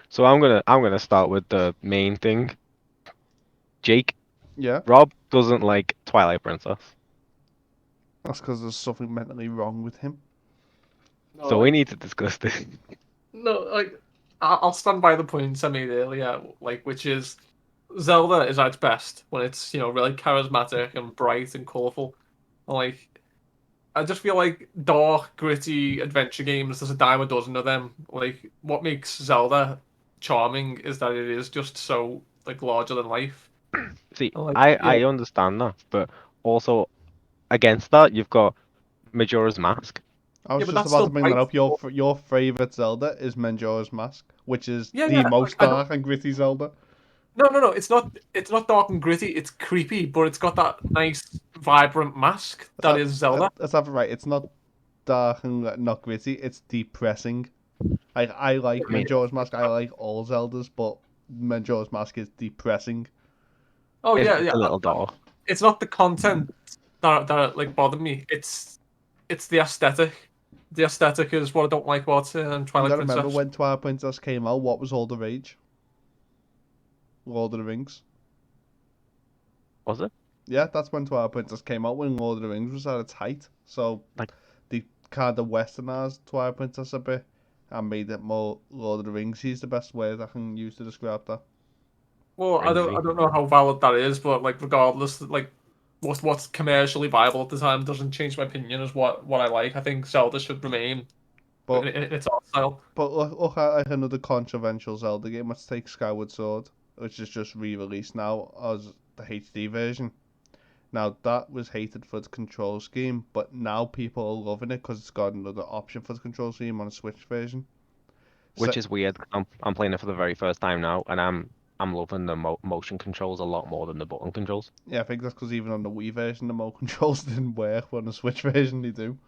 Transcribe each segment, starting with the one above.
So I'm gonna start with the main thing. Jake, Yeah, Rob doesn't like Twilight Princess, that's because there's something mentally wrong with him. No, so we need to discuss this. no, I'll stand by the points I made earlier, which is Zelda is at its best when it's really charismatic and bright and colorful. Like I just feel like dark, gritty adventure games. There's a dime a dozen of them. Like what makes Zelda charming is that it is just so like larger than life. See, And, like I understand that, but also against that you've got Majora's Mask, I was but just that's about still to bring that bright. up. Your favorite Zelda is Majora's Mask, which is Yeah, the yeah. most I don't. dark and gritty Zelda. No, no, no. It's not. It's not dark and gritty. It's creepy, but it's got that nice, vibrant mask That's that not, is Zelda. that's not right. It's not dark and not gritty. It's depressing. I like I mean, Majora's Mask. I like all Zeldas, but Majora's Mask is depressing. Oh it's, yeah, it's yeah. a little dark. It's not the content that like bothered me. It's the aesthetic. The aesthetic is what I don't like about You Twilight gotta remember Princess. when Twilight Princess came out, what was all the rage? Lord of the Rings. Was it? Yeah, that's when Twilight Princess came out, when Lord of the Rings was at its height. So Like, they kind of westernized Twilight Princess a bit and made it more Lord of the Rings. He's the best word I can use to describe that. Well, crazy. I don't know how valid that is, but like regardless, like what's commercially viable at the time doesn't change my opinion as what I like. I think Zelda should remain But in its art style. look at like another controversial Zelda game. Let's take Skyward Sword, which is just re-released now as the HD version. Now that was hated for the control scheme, but now people are loving it because it's got another option for the control scheme on a Switch version. So Which is weird. I'm playing it for the very first time now, and I'm loving the motion controls a lot more than the button controls. yeah, I think that's because even on the Wii version, the Mo controls didn't work. But on the Switch version, they do.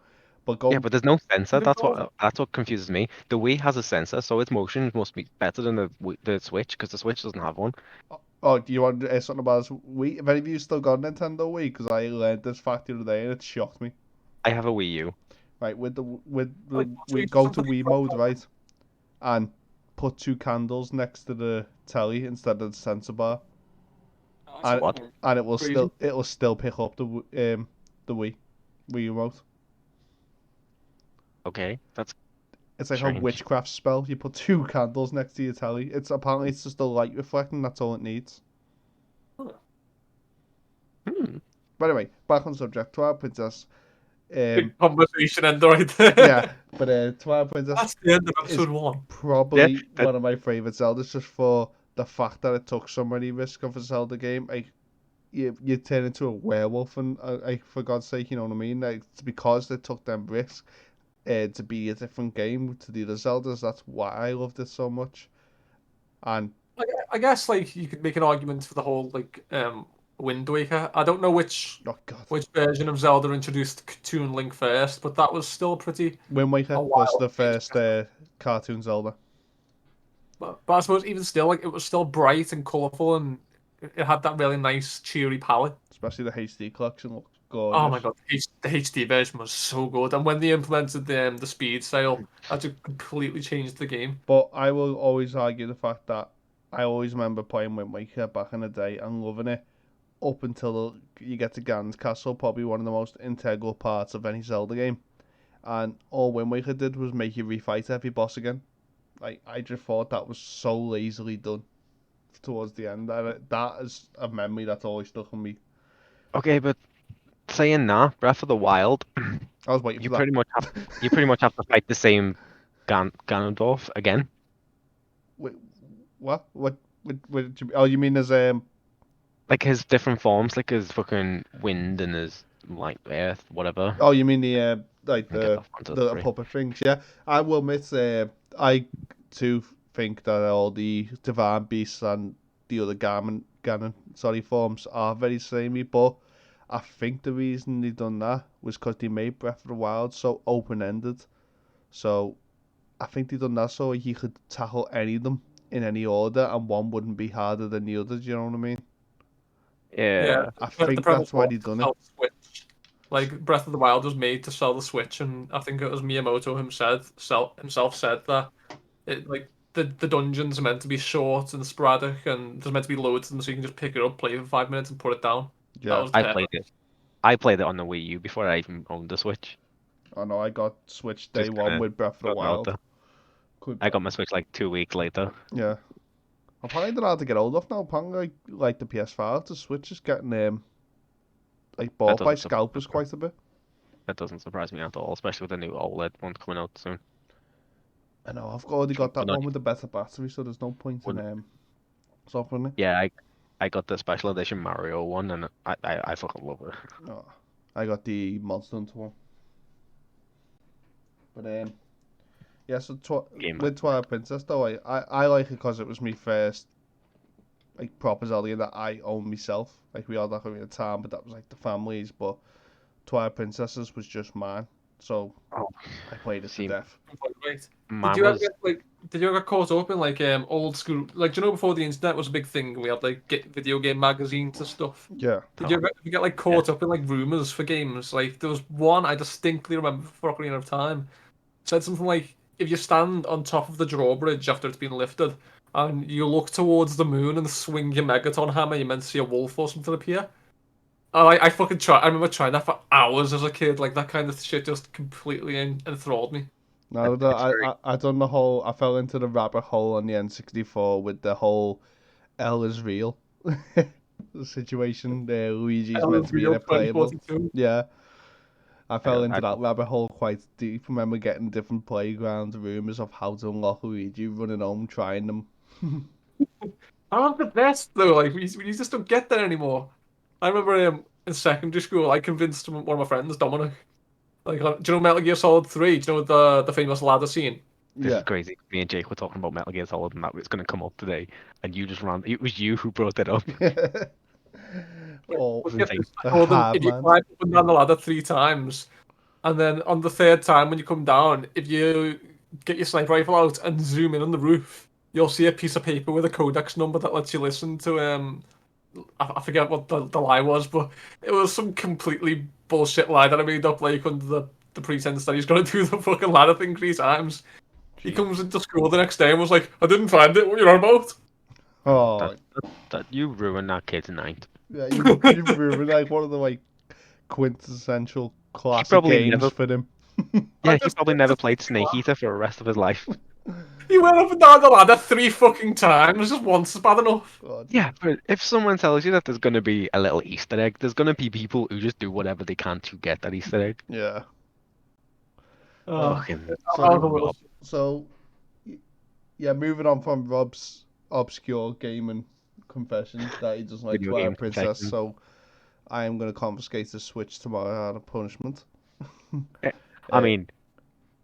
But Yeah, go, but there's no sensor. Even That's though what confuses me. The Wii has a sensor, so its motion must be better than the Switch because the Switch doesn't have one. oh, do you want to something about this Wii? Have any of you still got a Nintendo Wii? Because I learned this fact the other day and it shocked me. I have a Wii U. Right, like we tweets go to something Wii mode, right, and put two candles next to the telly instead of the sensor bar, and What? and crazy. it'll still pick up the Wii remote. Okay, that's It's like a strange. witchcraft spell. You put two candles next to your telly. It's apparently it's just a light reflecting. That's all it needs. Hmm. But anyway, back on subject. Twilight Princess. Um, Big conversation end right there. yeah, but Twilight Princess That's the end of is episode one. Yeah, probably that one of my favorite Zeldas, just for the fact that it took so many risks of a Zelda game. Like you turn into a werewolf, and like for God's sake, you know what I mean? Like it's because they took them risks to be a different game to the other Zeldas. That's why I loved it so much. And Like, I guess like you could make an argument for the whole like Wind Waker. I don't know oh god, which version of Zelda introduced Toon Link first, but that was still pretty Wind a Waker was while. the first cartoon Zelda. But I suppose even still, like it was still bright and colourful, and it had that really nice, cheery palette. Especially the HD collection looked Oh my gorgeous. god, the HD version was so good, and when they implemented the speed sale, that just completely changed the game. But I will always argue the fact that I always remember playing Wind Waker back in the day and loving it up until you get to Ganon's Castle, probably one of the most integral parts of any Zelda game. And all Wind Waker did was make you refight every boss again. Like I just thought that was so lazily done towards the end. That is a memory that's always stuck on me. okay, but saying that, Breath of the Wild, I was waiting you for that. pretty much have you pretty much have to fight the same Ganondorf again. Wait, what? Oh, you mean as Like his different forms, like his fucking wind and his like earth, whatever. Oh, you mean the like I get off onto the the three. puppet things? Yeah, I will admit, I too think that all the divine beasts and the other Ganon, sorry, forms are very samey. But I think the reason they done that was because they made Breath of the Wild so open ended. So I think they done that so you could tackle any of them in any order, and one wouldn't be harder than the other. Do you know what I mean? Yeah, Yeah. I the think premise that's why was they to done it. sell the Switch. Like Breath of the Wild was made to sell the Switch, and I think it was Miyamoto himself said that it like the dungeons are meant to be short and sporadic, and there's meant to be loads of them, so you can just pick it up, play for 5 minutes, and put it down. That Yeah. was I perfect. played it. I played it on the Wii U before I even owned the Switch. I know I got Switch day Just one kinda with Breath of the got Wild. out. Could, I got my Switch like 2 weeks later. yeah. Apparently they're hard to get hold of now. Apparently, like the PS5, the Switch is getting like bought by doesn't scalpers quite a bit. That doesn't surprise me at all, especially with the new OLED one coming out soon. I know I've already got that But one with the better battery, so there's no point in swapping it. Yeah, I got the special edition Mario one, and I fucking love it. Oh, I got the Monster Hunter one. But yeah. So with Twilight Princess though, I like it because it was my first like proper Zelda that I own myself. Like we had that at the time, but that was like the family's. But Twilight Princesses was just mine, so Oh, I played it to death. Right. mine Did you ever was get did you ever get caught up in like old school, like, do you know, before the internet was a big thing, we had like video game magazines and stuff? Yeah. Did you ever get like caught up in like rumors for games? Like there was one I distinctly remember for Ocarina of Time. It said something like, if you stand on top of the drawbridge after it's been lifted and you look towards the moon and swing your Megaton hammer, you're meant to see a wolf or something appear. And I fucking I remember trying that for hours as a kid. Like that kind of shit just completely enthralled me. No, It's very I done the whole. I fell into the rabbit hole on the N64 with the whole L is real situation. Luigi's meant to be in a playable. 2042. Yeah, I fell into I that rabbit hole quite deep. Remember getting different playground rumors of how to unlock Luigi, running home trying them. I'm the best though. Like we just don't get that anymore. I remember in secondary school, I convinced one of my friends, Dominic. Like, do you know Metal Gear Solid 3? Do you know the famous ladder scene? This Yeah. is crazy. Me and Jake were talking about Metal Gear Solid, and that was going to come up today, and you just ran. It was you who brought it up. Oh, Look It's at insane. this. the I told them, hard if you man. climb up and down the ladder 3 times, and then on the third time when you come down, if you get your sniper rifle out and zoom in on the roof, you'll see a piece of paper with a codex number that lets you listen to I forget what the lie was, but it was some completely bullshit lie that I made up, like under the pretense that he's gonna do the fucking ladder thing 3 times. He comes into school the next day and was like, "I didn't find it. What are you on about?" Oh, That you ruined that kid's night. yeah, you ruined like one of the like quintessential classic probably games never- for them. Yeah, he probably never played Snake Eater for the rest of his life. He went up and down the ladder 3 fucking times. Just once is bad enough. God. Yeah, but if someone tells you that there's going to be a little Easter egg, there's going to be people who just do whatever they can to get that Easter egg. Yeah. Fucking So, so, yeah, moving on from Rob's obscure gaming confession that he doesn't like Video Twilight game Princess, confession. so I am going to confiscate the Switch tomorrow out of punishment. I mean,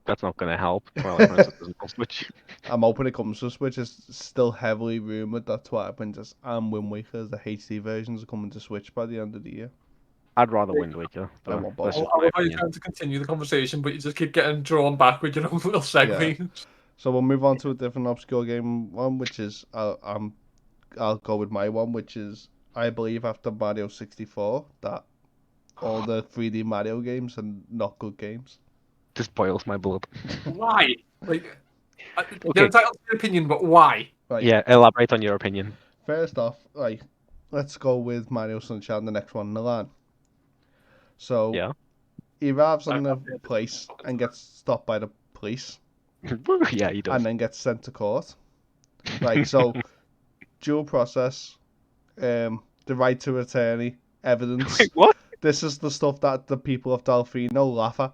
that's not going to help. Twilight Princess doesn't have Switch. I'm hoping it comes to Switch. It's still heavily rumoured that Twilight Princess and Wind Waker, the HD versions, are coming to Switch by the end of the year. I'd rather Wind Waker. I But want that's both. just I my love how you're opinion. trying to continue the conversation, but you just keep getting drawn back with your own little segues. So we'll move on to a different obscure game one, which is I'll go with my one, which is I believe after Mario 64 that all the 3D Mario games are not good games. This boils my blood. Why? Like, Okay. you're entitled to your opinion, but why? Right. Yeah, elaborate on your opinion. First off, right, let's go with Mario Sunshine, the next one in the line. So Yeah. he arrives on the place and gets stopped by the police Yeah, he does. and then gets sent to court. Like, so dual process, the right to attorney, evidence. Wait, what? This is the stuff that the people of Delfino laugh at.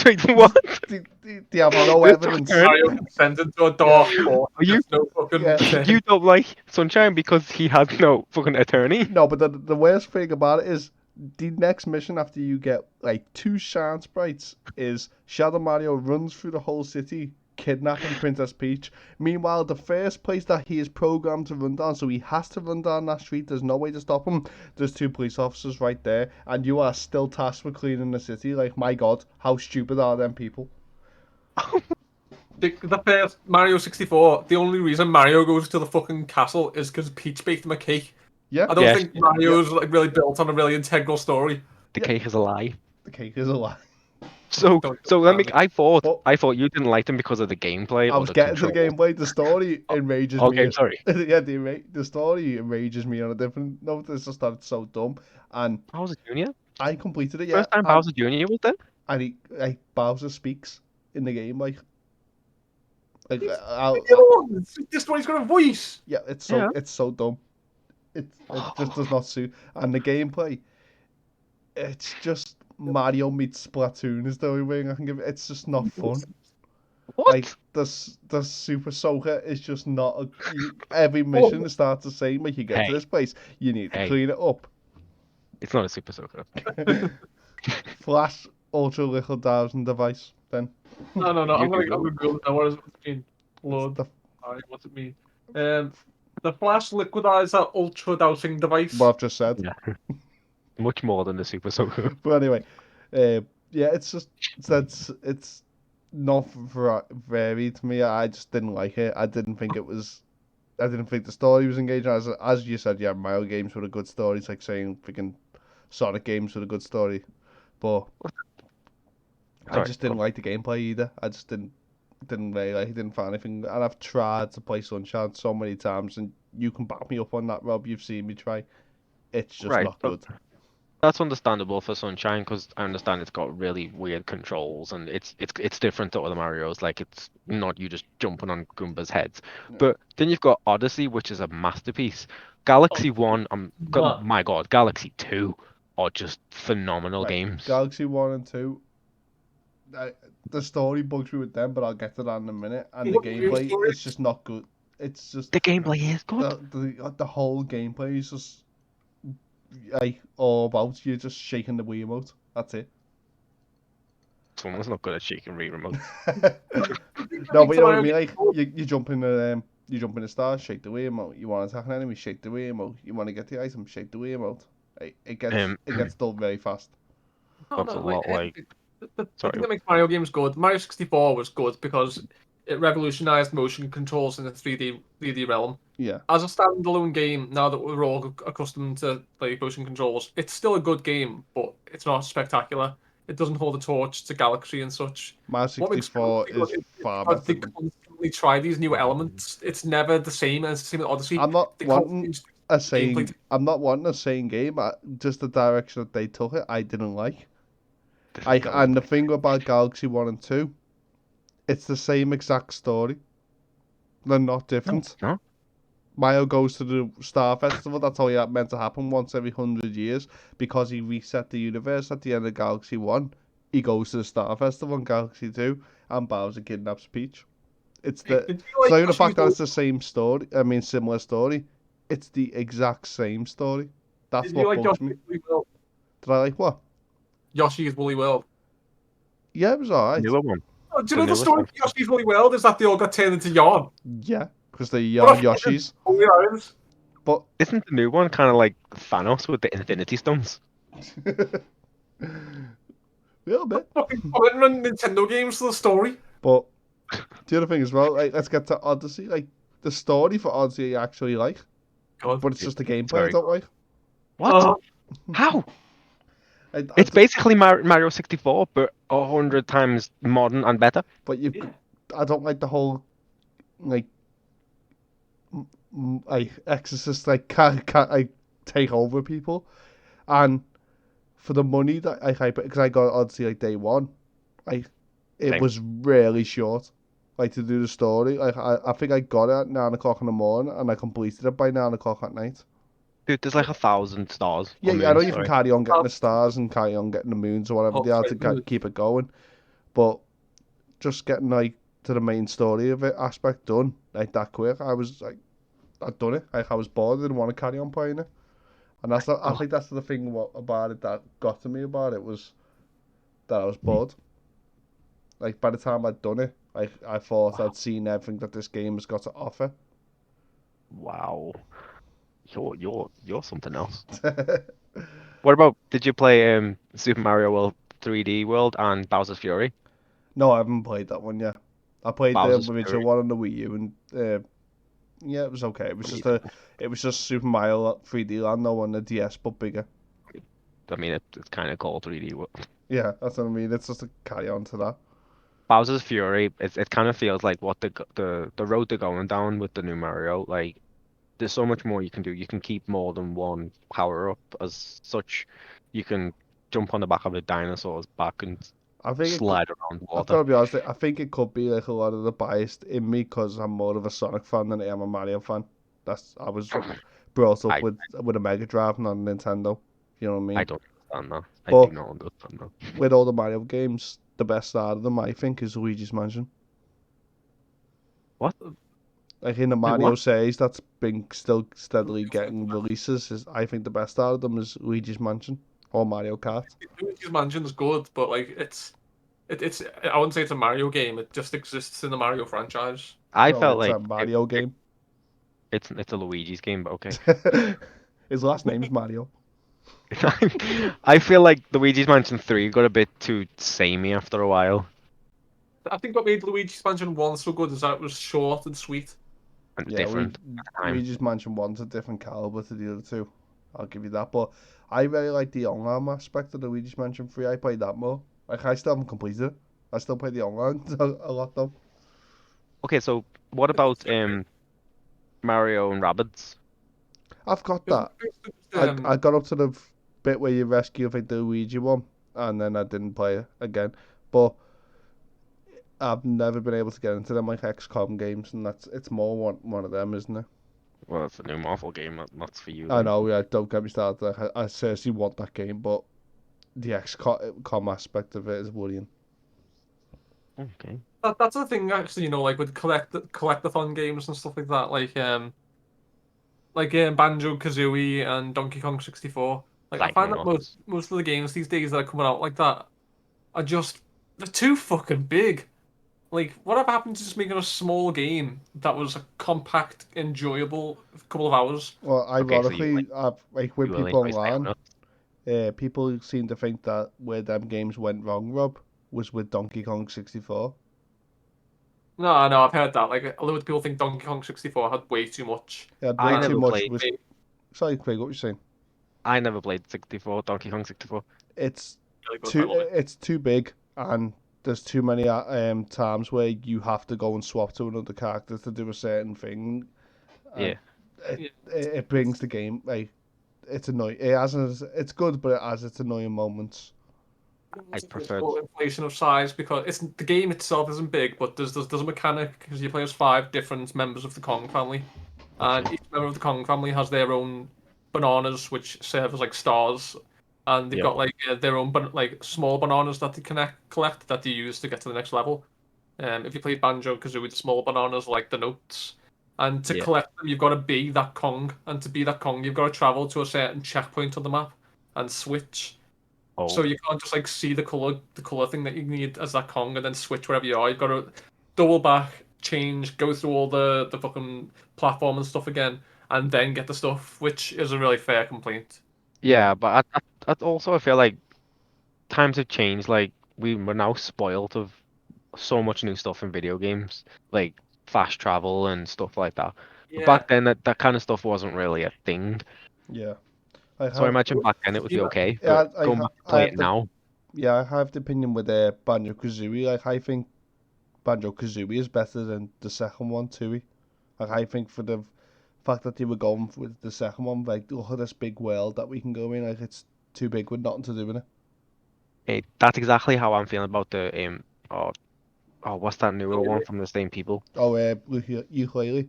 Wait, what? They have no evidence. Mario consented to a dark court. Are you- There's no fucking Yeah. You don't like Sunshine because he has no fucking attorney? No, but the worst thing about it is the next mission after you get like 2 shine sprites is Shadow Mario runs through the whole city kidnapping Princess Peach. Meanwhile, the first place that he is programmed to run down, so he has to run down that street, there's no way to stop him. There's 2 police officers right there, and you are still tasked with cleaning the city. Like, my God, how stupid are them people? The first Mario 64, the only reason Mario goes to the fucking castle is because Peach baked him a cake. Yeah, I don't Yeah. think Mario's like really built on a really integral story. The cake is a lie. the cake is a lie. So Don't so let me. understand But I thought you didn't like them because of the gameplay I or was the getting to the controls. gameplay. The story enrages Okay, me. I'm sorry. Yeah, the story enrages me on a different note. It's just that it's so dumb, and Bowser Jr. I completed it. Yeah, First time Bowser Jr. was there. and like Bowser speaks in the game. Like it. I'll, This story's got a voice. yeah, Yeah. it's so dumb. It just does not suit. And the gameplay, it's just Mario meets Splatoon is the only way I can give it. It's just not fun. Like What? the Super Soaker is just not every Oh, mission starts the same. Like you get to Hey, this place, you need to hey, clean it up. it's not a Super Soaker. Flash ultra little dowsing device. Then no. You I'm Google. gonna Google it now. What does it mean? it's Blood. the Alright, what's it mean? The flash liquidizer ultra dowsing what device. I've just said. Yeah, much more than the Super Soaker. But anyway, yeah, it's just it's not varied to me. I just didn't like it. I didn't think it was. I didn't think the story was engaging. As you said, yeah, Mario games with a good story. It's like saying freaking Sonic games with a good story. But I Sorry. just didn't like the gameplay either. I just didn't really like it, didn't find anything. And I've tried to play Sunshine so many times, and you can back me up on that, Rob. You've seen me try. It's just Right. not good. That's understandable for Sunshine because I understand it's got really weird controls and it's different to other Mario's. Like it's not you just jumping on Goomba's heads. Yeah. But then you've got Odyssey, which is a masterpiece. Oh, Galaxy One, but my God, Galaxy Two are just phenomenal Right, games. Galaxy 1 and 2. The story bugs me with them, but I'll get to that in a minute. And the what game gameplay story? is just not good. It's just The gameplay is good. the whole gameplay is just like all about you just shaking the Wiimote. That's it. Someone's not good at shaking Wii remotes. No, but you know what I mean. Like you jump in the stars, shake the Wiimote. You want to attack an enemy, shake the Wiimote. You want to get the item, shake the Wiimote. It gets dull very fast. No, That's a no, like lot like. the thing Sorry. that makes Mario games good. Mario 64 was good because it revolutionized motion controls in the 3D realm. Yeah, As a standalone game, now that we're all accustomed to like motion controls, it's still a good game, but it's not spectacular. It doesn't hold a torch to Galaxy and such. Mario What makes 64 Galaxy good is is far because better they than. constantly try these new elements. It's never the same as the same with Odyssey. I'm not They wanting constantly just a gameplay. same. I'm not wanting a same game. Just the direction that they took it, I didn't like. This is going And the back. thing about Galaxy 1 and 2, it's the same exact story. They're not No, different. no. Mario goes to the Star Festival. That's only meant to happen once every 100 years because he reset the universe at the end of Galaxy 1. He goes to the Star Festival in Galaxy 2, and Bowser kidnaps Peach. It's Did the you it's like not even the Yoshi's fact that it's the same story. I mean, similar story. It's the exact same story. That's Did you what like bugs me. Yoshi's Woolly World? Did I like what? Yoshi's Woolly World. Yeah, it was alright. Newer one. Oh, do you The know the newest story one. of Yoshi's Woolly World is that they all got turned into yarn? Yeah, because they What are a fucking Yoshis. holy irons. But Isn't the new one kind of like Thanos with the Infinity Stones? a little bit. Fucking commenting on Nintendo games to the story. But the other thing as well, like, let's get to Odyssey. Like the story for Odyssey, I actually like, God. but it's just the gameplay I very don't like. What? Uh, How? I It's basically Mario 64, but 100 times modern and better. but I don't like the whole like like exorcist like can't like take over people, and for the money that I hype it because I got Odyssey like day one, like it Same. was really short. Like to do the story, like I think I got it at 9 o'clock in the morning and I completed it by 9 o'clock at night. Dude, there's like 1,000 stars Yeah, or yeah, I know moons, you can sorry. carry on getting the stars and carry on getting the moons or whatever they are to keep it going, but just getting like to the main story of it aspect done like that quick, I was like, I'd done it. Like I was bored, I didn't want to carry on playing it, and I think that's the thing about it that got to me about it was that I was bored. Like by the time I'd done it, I thought I'd seen everything that this game has got to offer. Wow. You're something else. What about, did you play Super Mario World 3D World and Bowser's Fury? No, I haven't played that one yet. I played the Bowser's original Fury. one on the Wii U, and yeah, it was okay. It was just Super Mario 3D Land though on the DS, but bigger. I mean, it's kind of called 3D World. Yeah, that's what I mean. It's just a carry on to that. Bowser's Fury, it kind of feels like what the road they're going down with the new Mario. Like, there's so much more you can do. You can keep more than one power up as such. You can jump on the back of a dinosaur's back and I think it could, slide around I've water. got to be honest. I think it could be like a lot of the bias in me because I'm more of a Sonic fan than I am a Mario fan. I was brought up I with a Mega Drive, not a Nintendo. You know what I I mean? don't understand that. I But do not understand that. with all the Mario games, the best out of them, I think, is Luigi's Mansion. What? Like in the Wait, Mario what? series that's been still steadily getting releases, I think the best out of them is Luigi's Mansion or Mario Kart. Luigi's Mansion's good, but like it's I wouldn't say it's a Mario game. It just exists in the Mario franchise. I Well, felt it's a like Mario game. it's a Luigi's game, but okay. His last name's Mario. I feel like Luigi's Mansion 3 got a bit too samey after a while I think what made Luigi's Mansion 1 so good is that it was short and sweet. and Yeah, different at the time. Luigi's Mansion 1's a different caliber to the other two. I'll give you that. But I really like the online aspect of the Luigi's Mansion 3. I played that more. Like, I still haven't completed it. I still play the online a lot, though. Okay, so what about Mario and Rabbids? I've got that. I got up to the bit where you rescue, I think, the Luigi one, and then I didn't play it again. But I've never been able to get into them like XCOM games, and it's more one of them, isn't it? Well, it's a new Marvel game. That's for you I then. know, yeah, don't get me started. Like, I seriously want that game, but the XCOM aspect of it is worrying. Okay. That's the thing actually, like with collectathon games and stuff like that, like Banjo Kazooie and Donkey Kong 64. Like I find that Psychonauts. most of the games these days that are coming out like that are just they're too fucking big. Like, whatever happened to just making a small game that was a compact, enjoyable couple of hours? Well, Okay, so ironically, like with you will people enjoy online, Psychonauts. people seem to think that where them games went wrong, Rob, was with Donkey Kong 64. No, no, I've heard that. Like, a lot of people think Donkey Kong 64 had way too much. It had I way too never much. played. Sorry, Craig, what were you saying? I never played 64, Donkey Kong 64. It's Really good, I love it. it's too big, and there's too many times where you have to go and swap to another character to do a certain thing, Yeah, and it Yeah. it brings the game like it's annoying. It's good, but it has its annoying moments. I There's a preferred. physical inflation of size because the game itself isn't big, but there's a mechanic because you play as 5 different members of the Kong family, and each member of the Kong family has their own bananas, which serve as like stars, and they've Yeah. got like their own like small bananas that they collect that they use to get to the next level. If you play Banjo Kazooie, the small bananas are like the notes, and to Yeah. collect them, you've got to be that Kong, and to be that Kong, you've got to travel to a certain checkpoint on the map and switch. Oh, So you can't just like see the color thing that you need as that Kong and then switch wherever you are. You've got to double back, change, go through all the fucking platform and stuff again, and then get the stuff, which is a really fair complaint. Yeah, yeah, but I also I feel like times have changed. Like we're now spoiled of so much new stuff in video games, like fast travel and stuff like that. But Yeah. back then, that kind of stuff wasn't really a thing. yeah. I So I have imagine back then it would be okay, yeah, but going back to I play have it now, I have the opinion with Banjo Kazooie. Like I think Banjo Kazooie is better than the second one too. Like I think for the fact that they were going with the second one, like look at this big world that we can go in. Like it's too big with nothing to do with it. that's exactly how I'm feeling about the oh, what's that newer one from the same people? Oh, ukulele.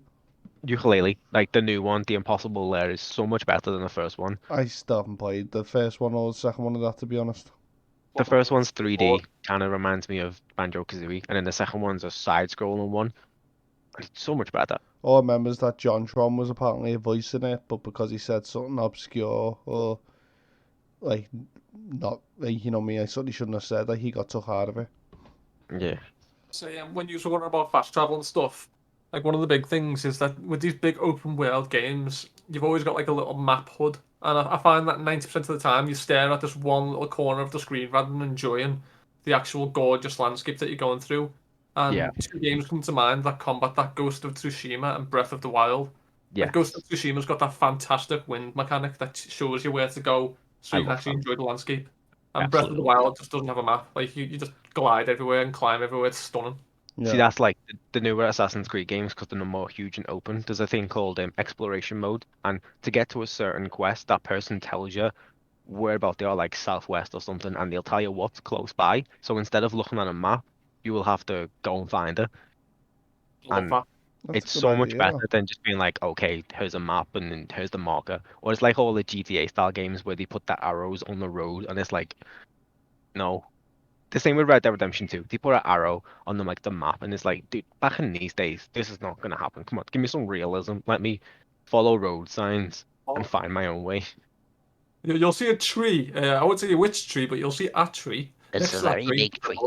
Ukulele, like the new one, the Impossible Lair is so much better than the first one. I still haven't played the first one or the second one of that, to be honest. The What first one's about 3D, kind of reminds me of Banjo-Kazooie, and then the second one's a side-scrolling one. And it's so much better. All I remember is that John Tron was apparently a voice in it, but because he said something obscure or like not like you know me, I certainly shouldn't have said that he got took out of it. Yeah. So when you're talking about fast travel and stuff, like one of the big things is that with these big open world games, you've always got like a little map HUD, and I find that 90% of the time you stare at this one little corner of the screen rather than enjoying the actual gorgeous landscape that you're going through. Yeah. And 2 games come to mind that combat that: Ghost of Tsushima and Breath of the Wild. Like Ghost of Yes. Tsushima's got that fantastic wind mechanic that shows you where to go so I you can love actually that. enjoy the landscape. And Breath of the Absolutely. Wild just doesn't have a map. Like you just glide everywhere and climb everywhere. It's stunning. See, Yeah. that's like the newer Assassin's Creed games because they're more huge and open. There's a thing called exploration mode, and to get to a certain quest, that person tells you where about they are, like southwest or something, and they'll tell you what's close by. So instead of looking at a map, you will have to go and find it, Love and that. That's a it's good so much idea, better though. than just being like, okay, here's a map and then here's the marker. Or it's like all the GTA style games where they put the arrows on the road, and it's like, no. The same with Red Dead Redemption 2. They put an arrow on the like the map, and it's like, dude, back in these days, this is not gonna happen. Come on, give me some realism. Let me follow road signs and Oh, find my own way. you'll see a tree. I won't say which tree, but you'll see a tree. It's Next a to that very tree, big tree.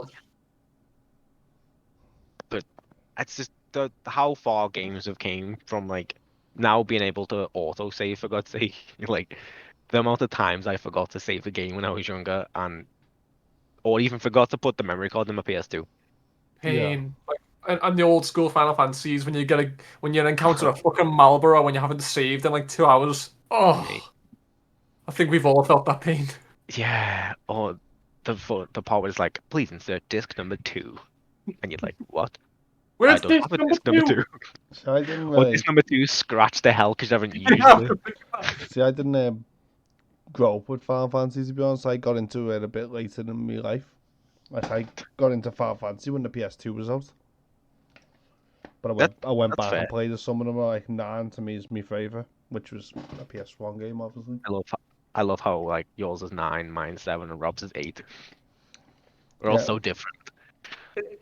But it's just the how far games have came from like now being able to auto save for God's sake. Like the amount of times I forgot to save a game when I was younger, and or even forgot to put the memory card in my PS2. Yeah. pain. Like and the old school Final Fantasies when when you encounter a fucking Marlboro when you haven't saved in like 2 hours. Mate. Oh, I think we've all felt that pain. Yeah. Or the part where it's like, please insert disc number 2. And you're like, what? I Where's don't this have a number disc number two? 2. So I didn't Or really disc number 2 scratch the hell because you haven't used Yeah. it. see. I didn't grow up with Final Fantasy, to be honest. I got into it a bit later in my life. Like I got into Final Fantasy when the PS2 was out. But That I went that's back fair. and played some of them. Like 9 to me is my favourite, which was a PS1 game, obviously. I love I love how like yours is 9, mine's 7, and Rob's is 8. We're all Yeah. so different.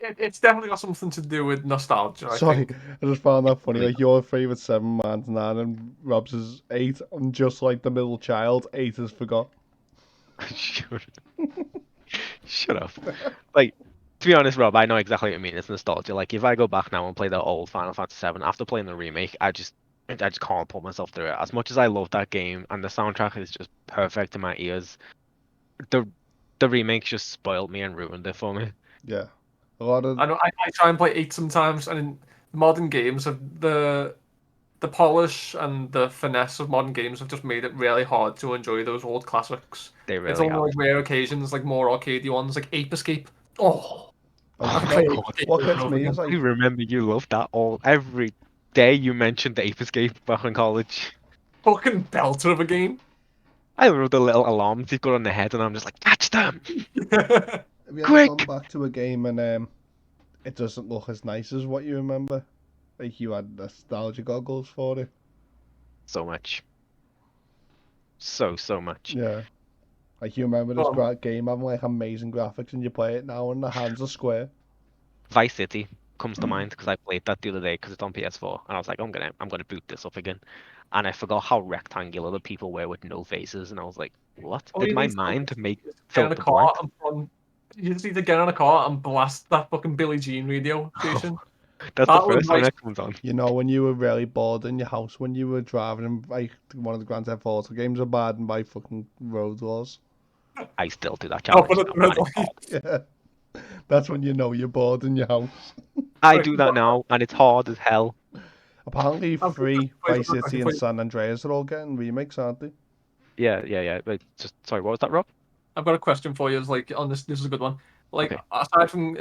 It's definitely got something to do with nostalgia, I Sorry, think. I just found that funny. Really Like your favourite 7, mine's 9, and Rob's is 8. And just like the middle child, 8 is forgot. Shut shut up. Like, to be honest, Rob, I know exactly what you mean. It's nostalgia. Like, if I go back now and play the old Final Fantasy VII after playing the remake, I just can't put myself through it. As much as I love that game and the soundtrack is just perfect in my ears, the the remake just spoiled me and ruined it for me. Yeah, a lot of I know I try and play 8 sometimes, and in modern games, have the polish and the finesse of modern games have just made it really hard to enjoy those old classics. They It's really only have. like rare occasions, like more arcadey ones, like Ape Escape. Oh, like I Oh could my play Ape God. Escape what over and gets over me again. is I like remember you loved that all every day you mentioned the Ape Escape back in college. Fucking belter of a game. I love the little alarms you've got on the head, and I'm just like, catch them! have you ever gone Quick! back to a game and it doesn't look as nice as what you remember? Like you had nostalgia goggles for it. So much. So much. Yeah. Like you remember this Um, game having like amazing graphics and you play it now and the hands are square. Vice City comes to mind because I played that the other day because it's on PS4, and I was like, I'm gonna boot this up again, and I forgot how rectangular the people were with no faces, and I was like, what? all Did you my need to do mind make is get fill in a up the car blank? and you just need to get in a car and blast that fucking Billie Jean radio station. That's the That was first song like that comes on. You know, when you were really bored in your house when you were driving in like one of the Grand Theft Auto games are bad and by fucking road laws. I still do that stopping challenge at now, the red and it's hard. light. Yeah. That's when you know you're bored in your house. I Right, do that now, and it's hard as hell. Apparently, I've got a free question Vice City for and you. San Andreas are all getting remakes, aren't they? Yeah, yeah, yeah. But just sorry, what was that, Rob? I've got a question for you. Is like on this. This is a good one. Like Okay. aside from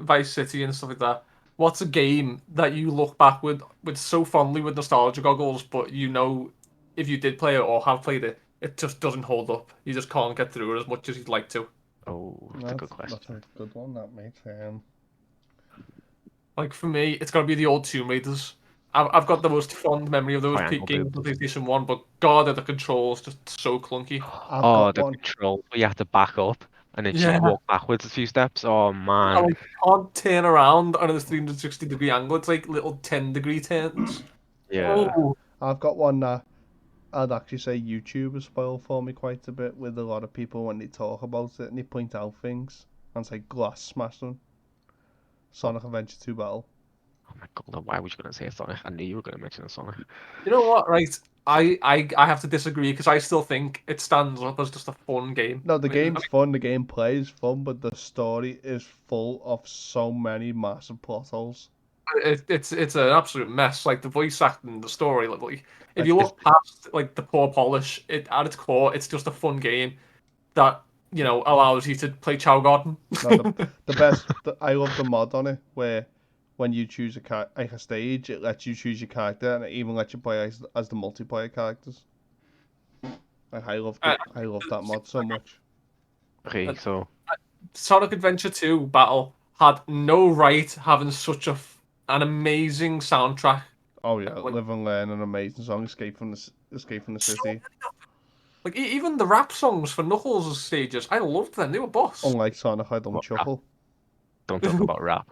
Vice City and stuff like that, what's a game that you look back with so fondly with nostalgia goggles, but you know if you did play it or have played it, it just doesn't hold up. You just can't get through it as much as you'd like to. Oh, that's a good That's a question. good one, that mate. Like for me, it's gotta be the old Tomb Raiders. I've got the most fond memory of those peak Triangle games on boobs. PlayStation One, but God, are the controls just so clunky. I've Oh, got the one. control where you have to back up and then just Yeah, walk backwards a few steps. Oh I man. like can't turn around on a 360-degree angle. It's like little 10-degree turns. Yeah. Oh, I've got one that I'd actually say YouTube has spoiled for me quite a bit with a lot of people when they talk about it and they point out things. And it's like glass smashing. Oh, Sonic Adventure 2 Battle. oh my God, why was you gonna say Sonic? I knew you were gonna mention a Sonic. you know what? Right, I have to disagree because I still think it stands up as just a fun game. No, the I mean, game's fun, the gameplay is fun, but the story is full of so many massive plot holes. it's an absolute mess. Like the voice acting, the story. Like if Like, you It's look past like the poor polish, it at its core, it's just a fun game that allows you to play Chow Garden. No, the best. I love the mod on it where when you choose like a stage, it lets you choose your character and it even lets you play as the multiplayer characters. Like, I love that mod so much. Okay, so Sonic Adventure 2 Battle had no right having such an amazing soundtrack. Oh yeah, Like, Live and Learn, an amazing song, Escape from the City. like even the rap songs for Knuckles' stages, I loved them. They were boss. Unlike Sonic, I don't what rap? shuffle. Don't talk about rap,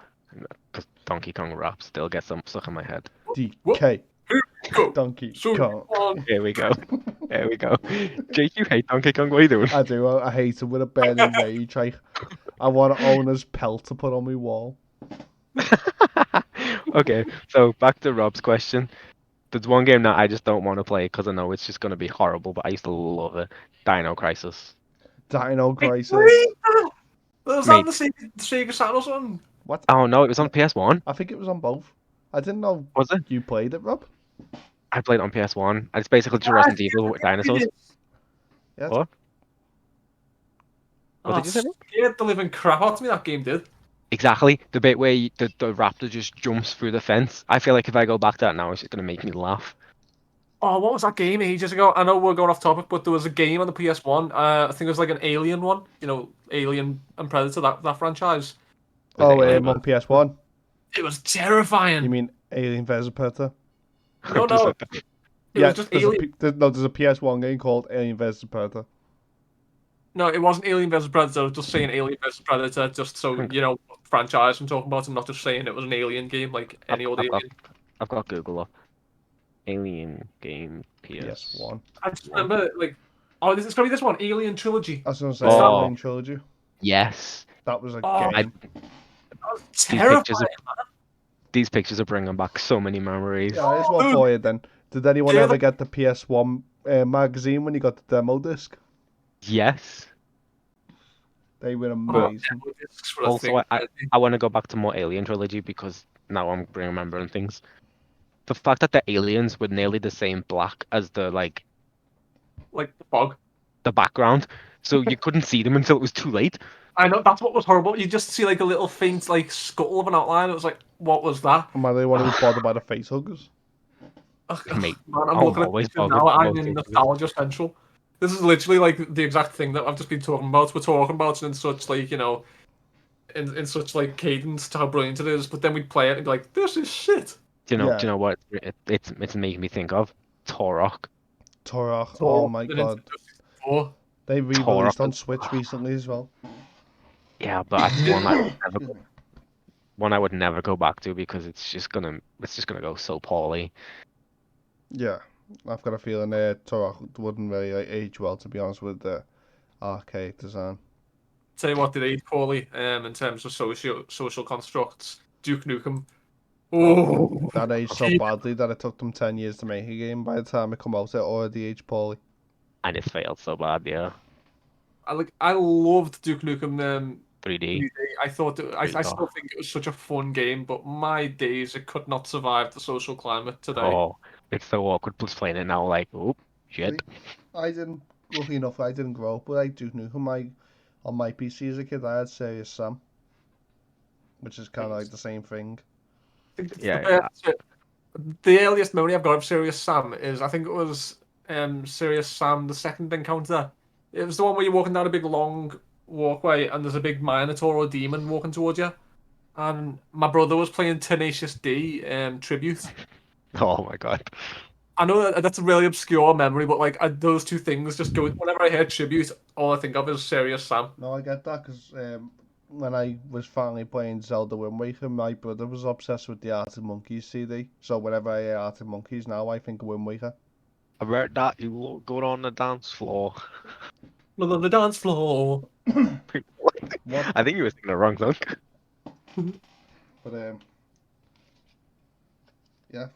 because Donkey Kong rap still gets some stuck in my head. What? DK, Here we go. Donkey So Kong. Here we go. There we go. Jake, you hate Donkey Kong. What are you doing? I do. I hate him with a burning rage. I want to own his pelt to put on my wall. Okay, so back to Rob's question. There's one game that I just don't want to play because I know it's just going to be horrible, but I used to love it. Dino Crisis. Dino Hey, Crisis. was Mate. that the Sega Saturn or something? What? Oh no, it was on PS1. I think it was on both. I didn't know Was it? you played it, Rob. I played it on PS1. It's basically just Resident Evil with dinosaurs. Yeah. What? What did you say? Scared the living crap out of me, that game did. Exactly. The bit where the raptor just jumps through the fence. I feel like if I go back to that now, it's just going to make me laugh. Oh, what was that game ages ago? I know we're going off topic, but there was a game on the PS1. I think it was like an Alien one. Alien and Predator, that franchise. Oh, Alien. on PS1. It was terrifying. You mean Alien vs Predator? No. Just like It Yeah, was just there's Alien. there's a PS1 game called Alien vs Predator. No, it wasn't Alien vs Predator. I was just saying Alien vs Predator, just so you know what franchise I'm talking about. I'm not just saying it was an Alien game like any old Alien. I've got Google up. Alien game PS. PS1. I just remember it's gonna be this one, Alien Trilogy. I was going to say Oh. Alien Trilogy. Yes. That was a Oh, game. That was These terrifying. These pictures are bringing back so many memories. Yeah, here's one dude. for you then. Did anyone Yeah, ever get the PS1 magazine when you got the demo disc? Yes. They were Oh, amazing. discs were a Also, thing. I want to go back to more Alien Trilogy because now I'm remembering things. The fact that the aliens were nearly the same black as the like the fog. the background, so you couldn't see them until it was too late. I know that's what was horrible. You just see like a little faint like scuttle of an outline. It was like, what was that? Am I the one who was bothered by the face huggers? Man, Mate, I'm I'm looking at always pictures bothered now. I'm about in things. nostalgia central. This is literally like the exact thing that I've just been talking about. We're talking about it in such like in such like cadence to how brilliant it is, but then we play it and be like, this is shit. Do you Yeah. know what it's making me think of? Turok. Turok. So, Oh my the god. Nintendo 64. They re-released Turok. on Switch recently as well. Yeah, but that's one I would never go back to because it's just gonna go so poorly. Yeah. I've got a feeling Turok wouldn't really age well, to be honest, with the arcade design. Tell you what, did age poorly in terms of social constructs. Duke Nukem. Oh, That aged so badly that it took them 10 years to make a game. By the time it come out, it already aged poorly. And it failed so bad, yeah. I loved Duke Nukem 3D. I thought I still think it was such a fun game, but my days it could not survive the social climate today. Oh, it's so awkward plus playing it now, like, oh, shit. Luckily enough, I didn't grow up with Duke Nukem. On my PC as a kid, I had Serious Sam, which is kind of like the same thing. Yeah. The earliest memory I've got of Serious Sam is I think it was Serious Sam the second encounter. It was the one where you're walking down a big long walkway and there's a big minotaur or demon walking towards you. And my brother was playing Tenacious D Tribute. Oh my god. I know that's a really obscure memory, but like those two things just go. Whenever I hear Tribute, all I think of is Serious Sam. No, I get that because when I was finally playing Zelda Wind Waker, my brother was obsessed with the Arctic Monkeys CD. So whenever I hear Arctic Monkeys now, I think of Wind Waker. I read that you look good on the dance floor. Not on the dance floor. What? I think you were singing the wrong song. But yeah.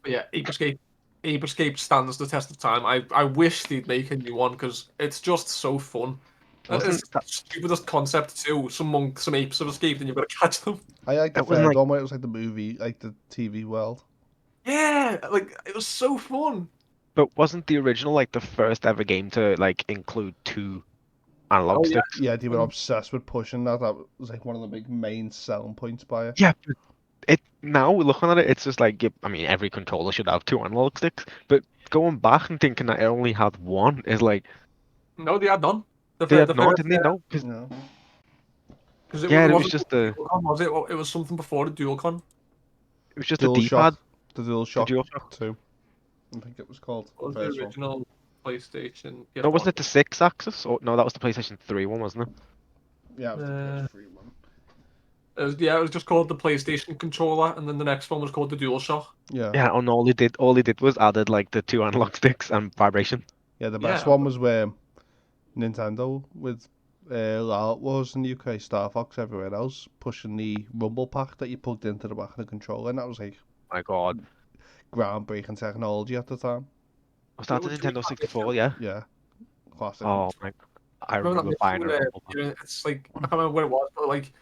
But yeah, Ape Escape. Ape Escape stands the test of time. I wish they'd make a new one because it's just so fun. It's the stupidest concept too. Some apes have escaped and you've got to catch them. I like the That was third like- one where it was like the movie, like the TV world. Yeah, like it was so fun. But wasn't the original like the first ever game to like include two analog Oh yeah. sticks? Yeah, they were obsessed with pushing that. That was like one of the big main selling points by it. Yeah, but it now looking at it, it's just like I mean, every controller should have two analog sticks. But going back and thinking that it only had one is like No, they had none. they had The none, first didn't they? No, because Yeah. because yeah, it it was wasn't just called the Dualcon, was it? Well, it was something before the Dualcon. it was just the Dual D-pad, Shock. The Dual the Shock DualShock. 2, I think it was called. What The was the first one. original PlayStation No, wasn't PS1? it the six axis? Or no, that was the PlayStation 3 one, wasn't it? Yeah, it was the Uh, PS3 one. it was just called the PlayStation controller, and then the next one was called the DualShock. Yeah. Yeah, and all he did was added like the two analog sticks and vibration. Yeah, the best Yeah, one was where Nintendo with Lilith was in the UK, Star Fox everywhere else, pushing the rumble pack that you plugged into the back of the controller, and that was like My God, groundbreaking technology at the time. was that the which was Nintendo that mission. 64? Yeah. Yeah, classic. Oh my, I Remember that remember buying mission a where rumble pack. it's like I can't remember what it was, but like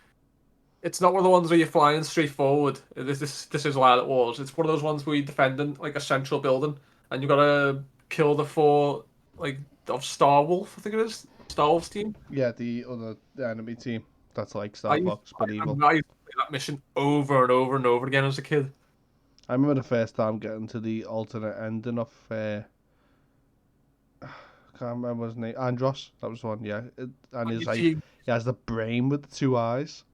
it's not one of the ones where you're flying straight forward. This is Light Wars. It's one of those ones where you're defending like a central building, and you gotta kill the four like of Star Wolf. I think it is Star Wolf's team. Yeah, the enemy team that's like I Star used, Fox but evil. I used to play that mission over and over and over again as a kid. I remember the first time getting to the alternate ending of I can't remember his name. Andros, that was one. Yeah, and he's You like see, he has the brain with the two eyes.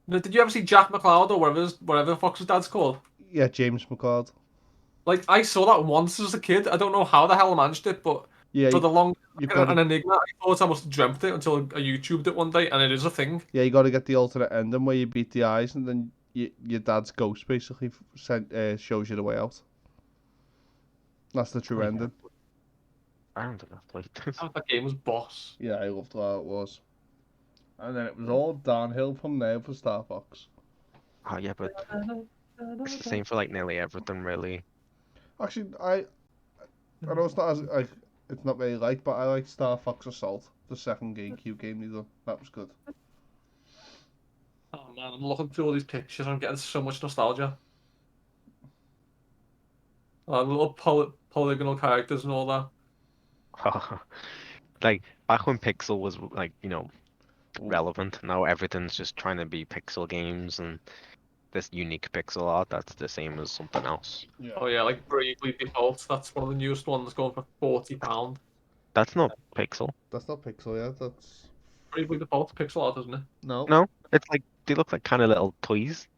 did you ever see Jack McLeod or whatever the Fox's dad's called? Yeah, James McCord. Like I saw that once as a kid. I don't know how the hell I managed it, but Yeah, for the long you've got an to enigma. I thought I must have dreamt it until I YouTubed it one day, and it is a thing. you got to get the alternate ending where you beat the eyes, and then your dad's ghost basically shows you the way out. That's the true Oh, yeah. ending. I don't think I've played this. That game was boss. Yeah, I loved how it was. And then it was all downhill from there for Star Fox. Oh yeah, but it's the same for like nearly everything, really. Actually, I know it's not as it's not really like, but I like Star Fox Assault, the second GameCube game they done. That was good. Oh man, I'm looking through all these pictures. I'm getting so much nostalgia. Little polygonal characters and all that. Like back when Pixel was like, Ooh. relevant. Now everything's just trying to be pixel games and this unique pixel art that's the same as something else. Yeah. Oh yeah, like Bravely Default. That's one of the newest ones going for £40. That's not pixel. That's not pixel, yeah. That's Bravely Default pixel art, isn't it? no. No, it's like they look like kind of little toys.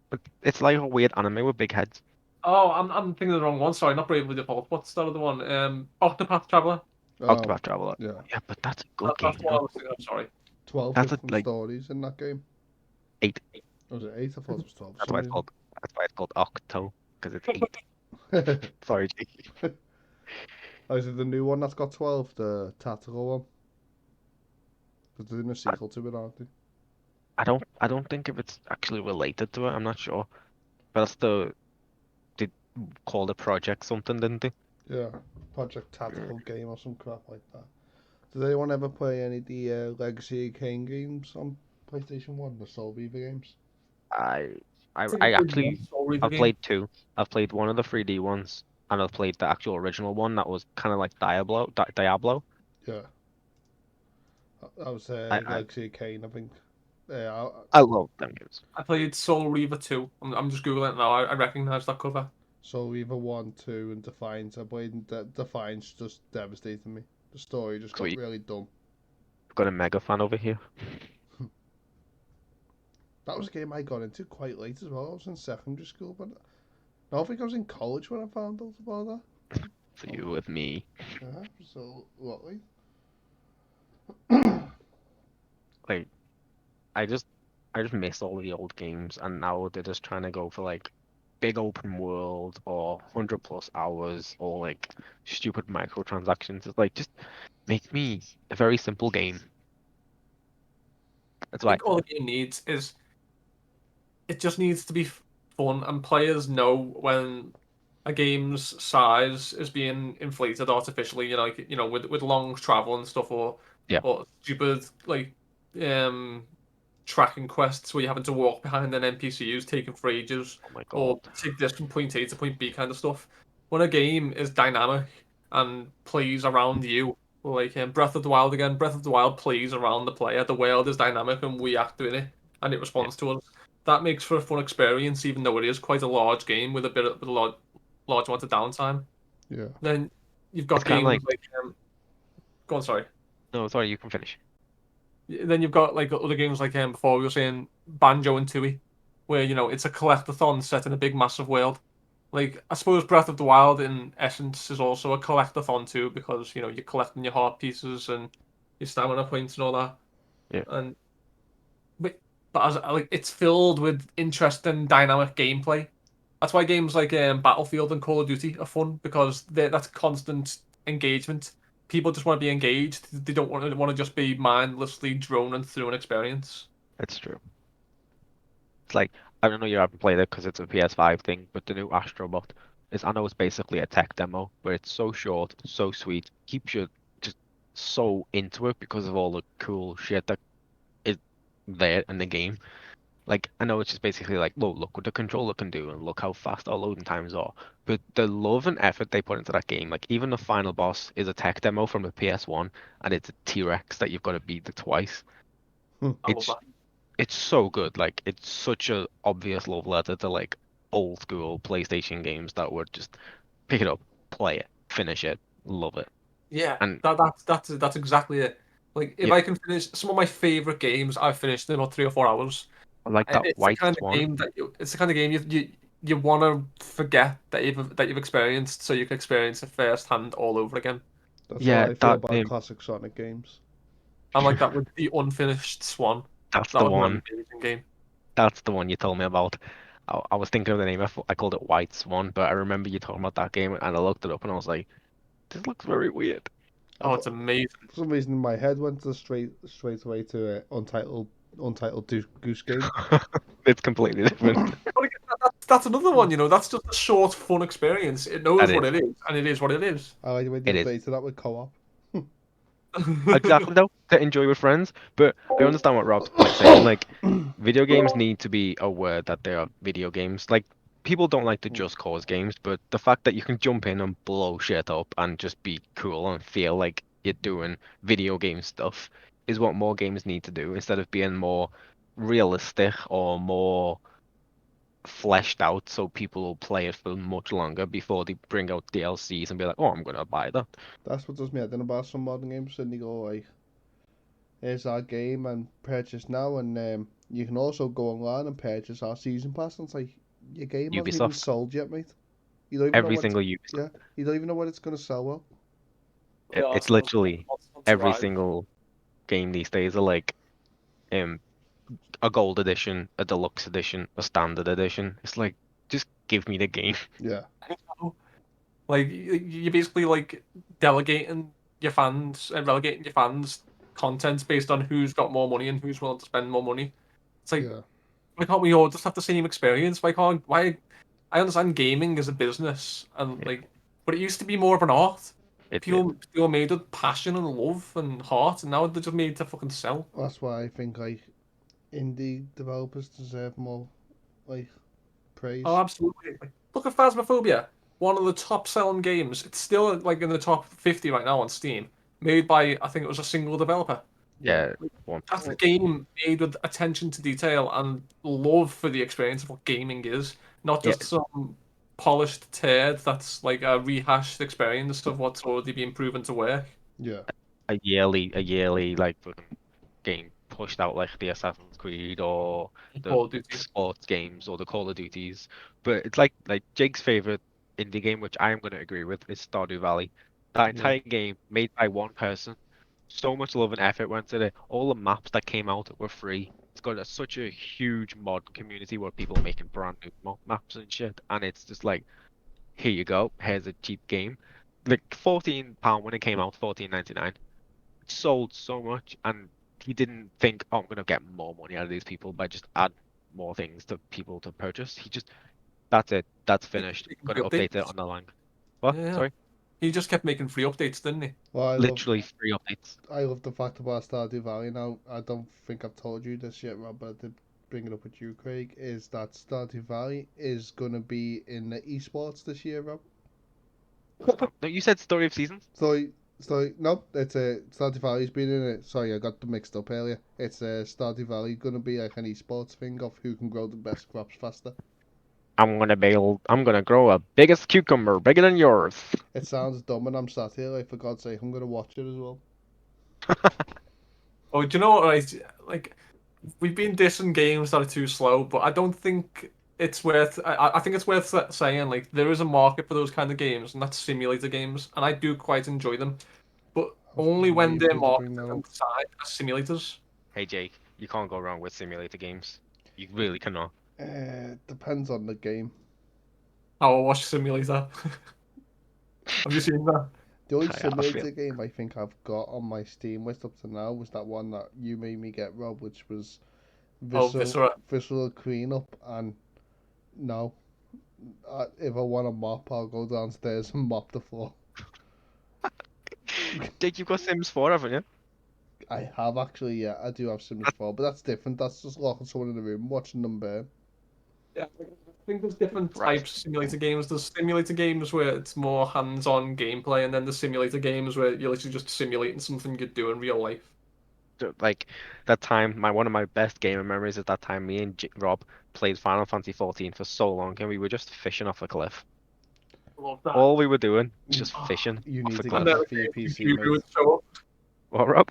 But it's like a weird anime with big heads. Oh, I'm thinking of the wrong one. Sorry, not Bravely Default. What's the other one? Octopath Traveler. Oh, Octopath Traveler. yeah. Yeah, but that's a good game, That's what I was thinking of. Sorry. 12 That's different like stories in that game. 8. Was it 8? I thought it was 12. That's why it's called. That's why it's called Octo, because it's 8. Sorry, Jake. Oh, is it the new one that's got 12? The tactical one? Because they're doing a sequel to it, aren't they? I don't think if it's actually related to it. I'm not sure. But that's they called it Project something, didn't they? Yeah. Project Tactical Game or some crap like that. Did anyone ever play any of the Legacy Kane games on PlayStation 1? The Soul Reaver games? I I think I I played actually one Soul Reaver I've game. played two. I've played one of the 3D ones, and I've played the actual original one that was kind of like Diablo. Yeah. That was I Legacy Kane, I think. Yeah, I love them games. I played Soul Reaver 2. I'm just googling it now. I recognize that cover. Soul Reaver 1, 2, and Defiance. I played Defiance, just devastated me. The story just got Sweet. really dumb. I've got a mega fan over here. That was a game I got into quite late as well. I was in secondary school, but I think I was in college when I found out about that. For you with me. Yeah, so lovely. Like I just miss all the old games, and now they're just trying to go for like big open world or 100+ hours or like stupid microtransactions. It's like just make me a very simple game. That's I why. think all the game needs is it just needs to be fun, and players know when a game's size is being inflated artificially. With long travel and stuff, Yeah. or stupid like um tracking quests where you're having to walk behind an NPC who's taking for ages, Oh my or God. take this from point A to point B kind of stuff. when a game is dynamic and plays around you, like Breath of the Wild again, Breath of the Wild plays around the player. The world is dynamic and we act in it, and it Yeah, responds to us. That makes for a fun experience, even though it is quite a large game with a large amount of downtime. Yeah. Then you've it's got kind of games like like go on, sorry. no, sorry, you can finish. Then you've got like other games like before we were saying Banjo and Tooie, where it's a collectathon set in a big massive world. Like I suppose Breath of the Wild in essence is also a collectathon too because you're collecting your heart pieces and your stamina points and all that. Yeah, And but as like it's filled with interesting dynamic gameplay. That's why games like Battlefield and Call of Duty are fun because that's constant engagement. People just want to be engaged. They don't want to just be mindlessly droning through an experience. it's true. It's like I don't know you haven't played it because it's a PS5 thing, but the new Astrobot is I know it's basically a tech demo, but it's so short, so sweet, keeps you just so into it because of all the cool shit that is there in the game. Like I know it's just basically like, well, look what the controller can do and look how fast our loading times are. But the love and effort they put into that game, like even the final boss is a tech demo from the PS1 and it's a T-Rex that you've got to beat it twice. I love It's that. it's so good. Like it's such a obvious love letter to like old school PlayStation games that would just pick it up, play it, finish it, love it. Yeah, And that's exactly it. Like if yeah, I can finish some of my favorite games, I've finished in about 3 or 4 hours. I like that It's the White kind of Swan. game it's the kind of game you want to forget that you've experienced, so you can experience it firsthand all over again. That's how Yeah, I feel that about classic Sonic games. I'm like that with the Unfinished Swan. that's That the was an one. amazing game. That's the one you told me about. I was thinking of the name. I called it White Swan, but I remember you talking about that game, and I looked it up, and I was like, "This looks very weird." Oh, For it's amazing. some reason, my head went to straight away to Untitled Goose Game. It's completely different. But again, that's another one. That's just a short, fun experience. It That knows what is. it is, and it is what it is. I like the way they It is. updated that with co-op. Exactly though, to enjoy with friends. But I understand what Rob's like saying. Like, video games need to be aware that they are video games. Like, people don't like the just cause games, but the fact that you can jump in and blow shit up and just be cool and feel like you're doing video game stuff is what more games need to do instead of being more realistic or more fleshed out so people will play it for much longer before they bring out DLCs and be like, oh, I'm gonna buy that. That's what does me head in about some modern games, and they go like, "Here's our game and purchase now," and you can also go online and purchase our season pass. And it's like your game hasn't even Ubisoft, sold yet, mate. You don't even know every what it's single Ubisoft. yeah. You don't even know what it's gonna sell well. Yeah, It's that's what's literally fun to every ride. single game these days are like um a gold edition, a deluxe edition, a standard edition. It's like just give me the game. Yeah, Like you're basically like delegating your fans and relegating your fans content based on who's got more money and who's willing to spend more money. It's like yeah. why can't we all just have the same experience? Why I understand gaming is a business and Yeah, like but it used to be more of an art. it did. People made with passion and love and heart and now they're just made to fucking sell. That's why I think like indie developers deserve more like Oh praise. absolutely. Like, look at Phasmophobia. One of the top selling games. It's still like in the top 50 right now on Steam. Made by I think it was a single developer. Yeah, Yeah, one. That's a game made with attention to detail and love for the experience of what gaming is, not Yeah, just some polished turd that's like a rehashed experience of what's already been proven to work. yeah, a yearly like fucking game pushed out like the Assassin's Creed or the Call of Duty. sports games or the Call of Duties. But it's like Jake's favorite indie game, which I am going to agree with, is Stardew Valley. That yeah, entire game made by one person. So much love and effort went to it. All the maps that came out were free. It's got such a huge mod community where people are making brand new maps and shit. And it's just like, here you go. Here's a cheap game. Like £14 when it came out, 14.99 sold so much, and he didn't think, oh, I'm gonna get more money out of these people by just add more things to people to purchase. He just, that's it, that's finished. Making Gonna free update it updates. on the line. What? Yeah. Sorry? He just kept making free updates, didn't he? Well, Literally free updates. I love the fact about Stardew Valley now. I don't think I've told you this yet, Rob, but I did bring it up with you, Craig. Is that Stardew Valley is gonna be in the esports this year, Rob? No, you said Story of Seasons. No, it's Stardew Valley's been in it. Sorry, I got them mixed up earlier. It's Stardew Valley gonna be like an esports thing of who can grow the best crops faster. I'm gonna grow a biggest cucumber, bigger than yours. It sounds dumb, and I'm sat here like, for God's sake, I'm gonna watch it as well. Oh, do you know what? Right? Like, we've been dissing games that are too slow, but I don't think it's worth. I think it's worth saying like there is a market for those kind of games, and that's simulator games, and I do quite enjoy them, but I was only when waiting for they're you to bring that marketed up. and designed as simulators. Hey Jake, you can't go wrong with simulator games. You really cannot. Depends on the game. I'll watch Simulator. Have you seen that? The only I feel. simulator game I think I've got on my Steam list up to now was that one that you made me get, Rob, which was Oh, Viscera. Visceral Cleanup. And no, if I want to mop, I'll go downstairs and mop the floor. Jake, you've got Sims 4, haven't you? I have actually, yeah, I do have Sims 4, but that's different. That's just locking someone in the room watching them burn. Yeah, I think there's different Right. types of simulator games. There's simulator games where it's more hands-on gameplay, and then there's simulator games where you're literally just simulating something you'd do in real life. Like that time, one of my best gaming memories is that time me and Rob played Final Fantasy 14 for so long, and we were just fishing off a cliff. Love that. All we were doing was You, just Oh, fishing you off need a to and get then cliff. that for your occasionally PC, Gubu mate. would show up, What, Rob?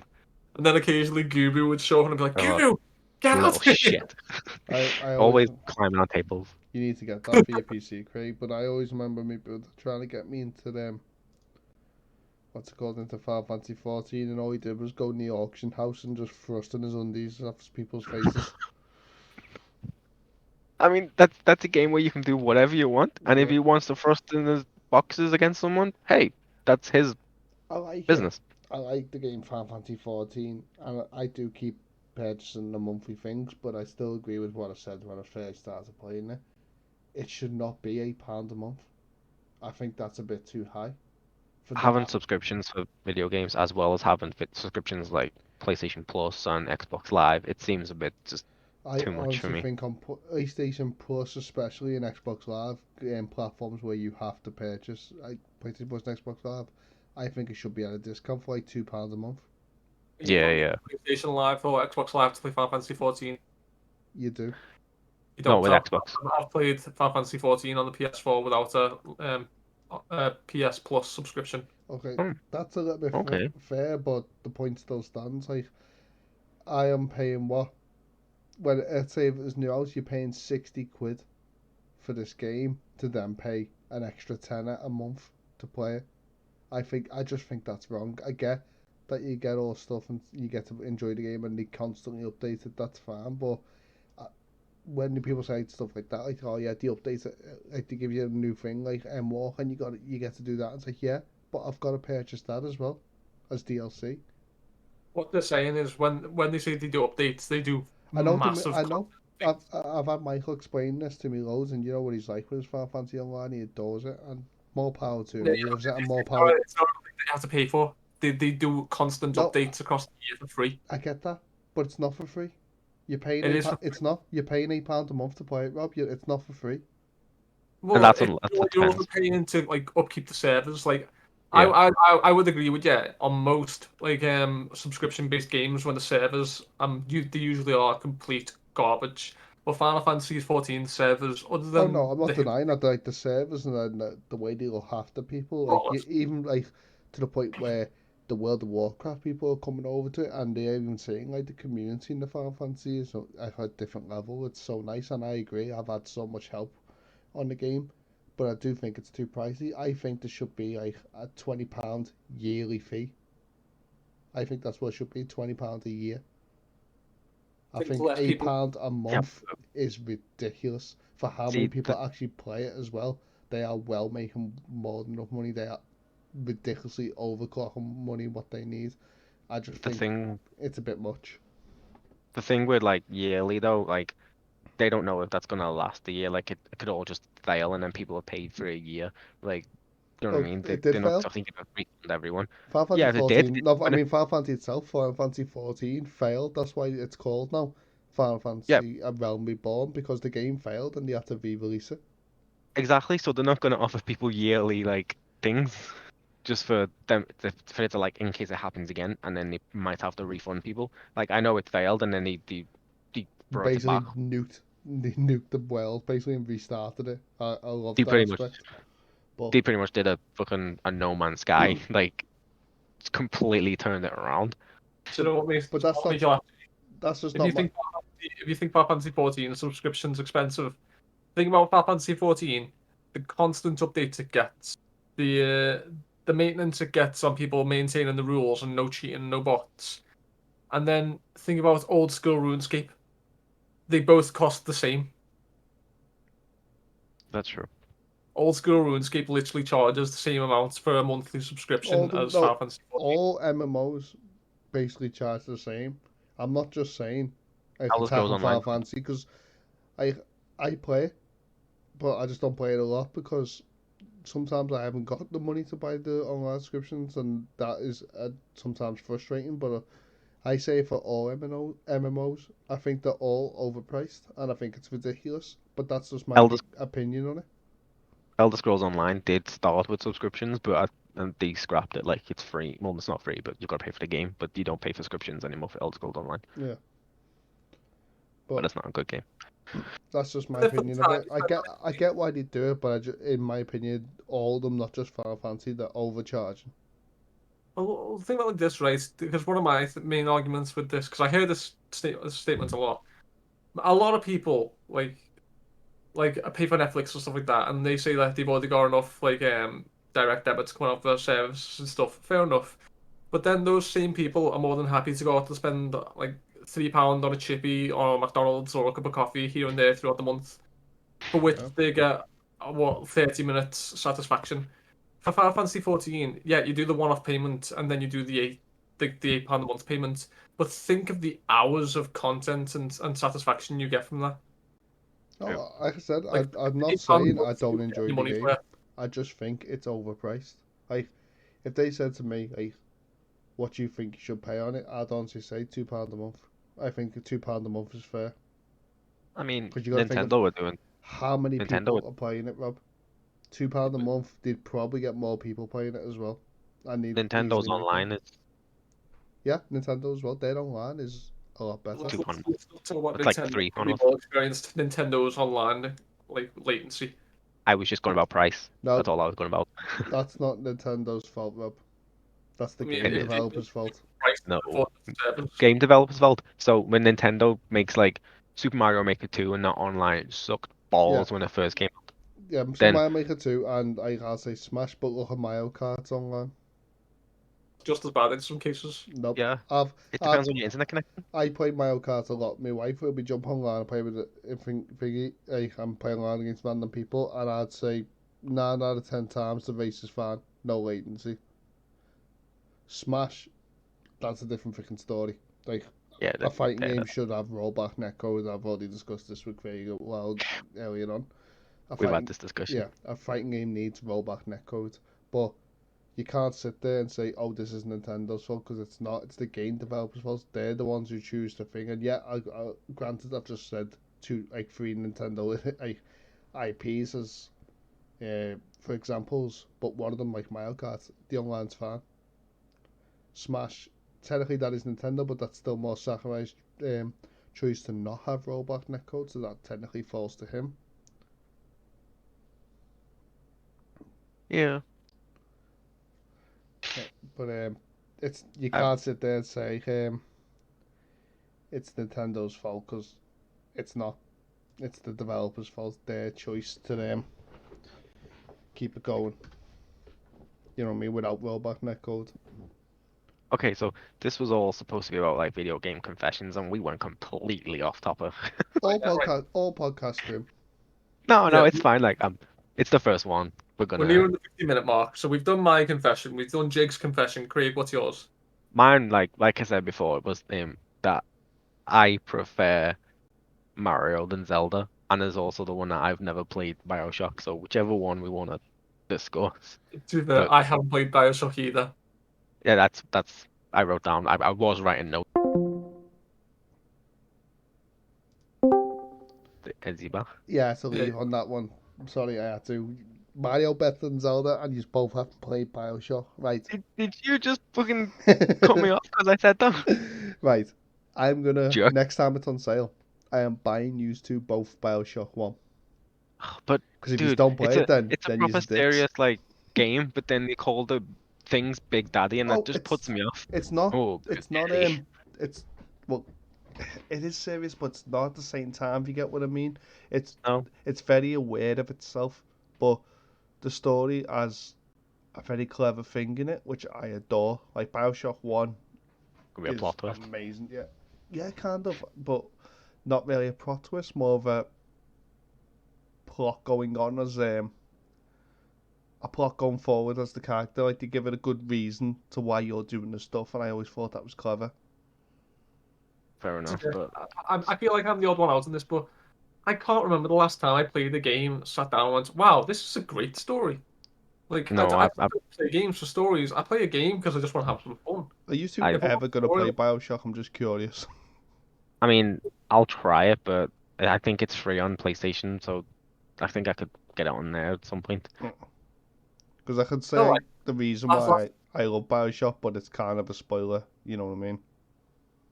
and then occasionally Gubu would show up and I'd be like, Oh, Gubu, get little out of here! shit. I always Always climbing on tables. You need to get that for your PC, Craig. But I always remember my brother trying to get me into them. What's it called, into Final Fantasy 14, and all he did was go in the auction house and just thrusting his undies off people's faces. I mean, that's a game where you can do whatever you want, and if Yeah, he wants to thrust in his boxes against someone, hey, that's his I like it. business. I like the game Final Fantasy 14, and I do keep purchasing the monthly things, but I still agree with what I said when I first started playing it. It should not be £8 a month. I think that's a bit too high for Having that. subscriptions for video games as well as having subscriptions like PlayStation Plus and Xbox Live, it seems a bit just I too much for honestly me. think on PlayStation Plus, especially in Xbox Live, platforms where you have to purchase like PlayStation Plus and Xbox Live, I think it should be at a discount for like £2 a month. You Yeah, don't yeah. have PlayStation Live or Xbox Live to play Final Fantasy 14. You do. You Not don't. with Xbox. I've played Final Fantasy 14 on the PS4 without a PS Plus subscription. Okay, Hmm, that's a little bit okay. fair, but the point still stands. Like, I am paying what? When let's say if it was new house, you're paying 60 quid for this game to then pay an extra tenner a month to play it. I just think that's wrong. I get that you get all stuff and you get to enjoy the game and they constantly update it. That's fine, but uh, when the people say stuff like that, like, oh yeah, the updates, like they give you a new thing like walk and you get to do that. It's like, yeah, but I've got to purchase that as well as DLC. What they're saying is when they say they do updates, they do I know. massive I know. content. I've had Michael explain this to me loads, and you know what he's like with his Final Fantasy Online. He adores it, and more power to him. Yeah, He loves it, and more it's not, power. it's not something that you have to pay for. They do constant No, updates across the year for free. I get that, but it's not for free. You're paying It is for It's not. You're paying £8 a month to play it, Rob. It's not for free. And well, it, that you're also depends. paying to like upkeep the servers. Like Yeah. I would agree with you on most like subscription based games when the servers they usually are complete garbage. But Final Fantasy 14 servers, other Oh no, than I'm not denying that. Like the servers and then the way they look after people, like flawless. even like to the point where the World of Warcraft people are coming over to it, and they're even saying like the community in the Final Fantasy is at a different level. It's so nice, and I agree. I've had so much help on the game, but I do think it's too pricey. I think there should be like a £20 yearly fee. I think that's what it should be, £20 a year. I I think think less eight people. pound a Yeah. month is ridiculous for how many See, people actually play it as well. They are well making more than enough money. They are ridiculously overclocking money what they need. I just the think thing it's a bit much. the thing with like yearly though, like they don't know if that's gonna last a year. Like it could all just fail and then people are paid for a year. Like, you know what I Oh, mean? it did They're not fail. definitely gonna refund everyone. Final Fantasy Yeah, if it did, 14. it's No, I gonna mean Final Fantasy itself. Final Fantasy 14 failed. That's why it's called now Final yeah, Fantasy: A Realm Reborn, because the game failed and they had to re-release it. exactly. So they're not gonna offer people yearly like things just for them for it to like in case it happens again, and then they might have to refund people. Like I know it failed, and then they brought it Basically back. nuked the world basically and restarted it. I love They that pretty much aspect. But they pretty much did a fucking a No Man's Sky, like completely turned it around. Do you know what makes but that's what not makes you laugh? that's just If you not my think if you think Final Fantasy 14 subscription's expensive, think about Final Fantasy 14, the constant updates it gets, the maintenance it gets on people maintaining the rules and no cheating, no bots, and then think about old school RuneScape. They both cost the same. That's true. Old school RuneScape literally charges the same amount for a monthly all subscription the as no Final Fantasy 14. all MMOs basically charge the same. I'm not just saying like Elder Attack Scrolls on Online. Final Fantasy because I play, but I just don't play it a lot because sometimes I haven't got the money to buy the online subscriptions, and that is sometimes frustrating. But I say for all MMOs, I think they're all overpriced, and I think it's ridiculous. But that's just my Elder opinion on it. Elder Scrolls Online did start with subscriptions, but and they scrapped it. Like it's free. Well, it's not free, but you've got to pay for the game. But you don't pay for subscriptions anymore for Elder Scrolls Online. Yeah, But but it's not a good game. that's just my For the opinion of time, it. I get why they do it, but in my opinion, all of them, not just Final Fantasy, they're overcharging. Well, think about it like this, right? Because one of my main arguments with this, because I hear this statement a lot. A lot of people like pay for Netflix or stuff like that, and they say that they've already got enough direct debits coming off their services and stuff. Fair enough, but then those same people are more than happy to go out to spend like £3 on a chippy or a McDonald's or a cup of coffee here and there throughout the month, for which Yeah. they get 30 minutes satisfaction. For Final Fantasy 14, yeah, you do the one-off payment and then you do the £8 a month payment. But think of the hours of content and satisfaction you get from that. Yeah. No, like I said, Like I'm not £8 a saying I month, you don't get enjoy your the money's game. worth. I just think it's overpriced. Like, if they said to me, like, what do you think you should pay on it? I'd honestly say £2 a month. I think £2 a month is fair. I mean, Because you got to think of how many Nintendo people were are playing it, Rob. £2 a month, they'd probably get more people playing it as well. And they'd Nintendo's easily make more. online. It's Yeah, Nintendo as well. Their online is a lot better. Let's, £2. let's not talk about It's like Nintendo. £3 a We've month. all experienced Nintendo's online latency. I was just going about price. No, That's all I was going about. that's not Nintendo's fault, Rob. That's the I mean, game It is. developer's fault. price No. for the service. Game developers' fault. So when Nintendo makes like Super Mario Maker 2 and not online, it sucked Yeah, balls when it first came out. yeah, Super Then Mario Maker 2, and I gotta say Smash, but look at Mario Kart online. Just as bad in some cases. Nope. yeah, I've, it I've, depends on your internet connection. I play Mario Kart a lot. My wife will be jumping online and play with it. Thingy, I'm playing online against random people, and I'd say 9 out of 10 times the race is fine. No latency. Smash, that's a different freaking story. Like, Yeah, a fighting that- game should have rollback netcode. I've already discussed this with Craig well earlier on. A we've had fighting, this discussion. yeah, a fighting game needs rollback netcode, but you can't sit there and say, "Oh, this is Nintendo's fault," because it's not. It's the game developers' fault. They're the ones who choose the thing. And yeah, granted, I've just said three Nintendo IPs as for examples, but one of them, like Mario Kart, the online's fine. Smash, technically that is Nintendo, but that's still more Sakurai's choice to not have rollback netcode, so that technically falls to him. Yeah. But it's you I, can't sit there and say it's Nintendo's fault because it's not. It's the developers' fault. Their choice to keep it going. You know what I mean? Without rollback netcode. okay, so this was all supposed to be about like video game confessions, and we went completely off topic. Right. All podcasts do. No, Yeah, it's fine. Like it's the first one. We're we're gonna nearing the 50-minute mark, so we've done my confession, we've done Jake's confession. Craig, what's yours? mine. Like I said before, it was that I prefer Mario than Zelda, and there's also the one that I've never played, Bioshock. So whichever one we want to discuss. To be fair, But I haven't played Bioshock either. yeah, that's I wrote down. I was writing notes. Is he back? Yeah, to Yeah, leave on that one. I'm sorry, I had to. Mario better than Zelda, and you both haven't played Bioshock, right? Did you just fucking cut me off because I said that? Right. I'm gonna Jerk. next time it's on sale, I am buying you two both Bioshock 1. But Because if you dude, don't play it, it's a then proper you's dicks. serious like game, but then they call the things Big Daddy, and that Oh, just puts me off. it's not Oh, it's Big not Daddy. it's well, it is serious, but it's not at the same time. If you get what I mean, it's No, it's very aware of itself, but the story has a very clever thing in it, which I adore. Like Bioshock 1 could be a is plot twist. amazing. Yeah, yeah, kind of, but not really a plot twist. More of a plot going on as a plot going forward as the character. Like they give it a good reason to why you're doing the stuff, and I always thought that was clever. Fair enough, Yeah. but I feel like I'm the odd one out in this, but I can't remember the last time I played a game, sat down and went, wow, this is a great story. Like, no, I I, don't play games for stories. I play a game because I just want to have some fun. Are you two I, If I want ever a gonna story, play Bioshock? I'm just curious. I mean, I'll try it, but I think it's free on PlayStation, so I think I could get it on there at some point. Because I could no, say the reason last, last, why I love Bioshock, but it's kind of a spoiler. You know what I mean?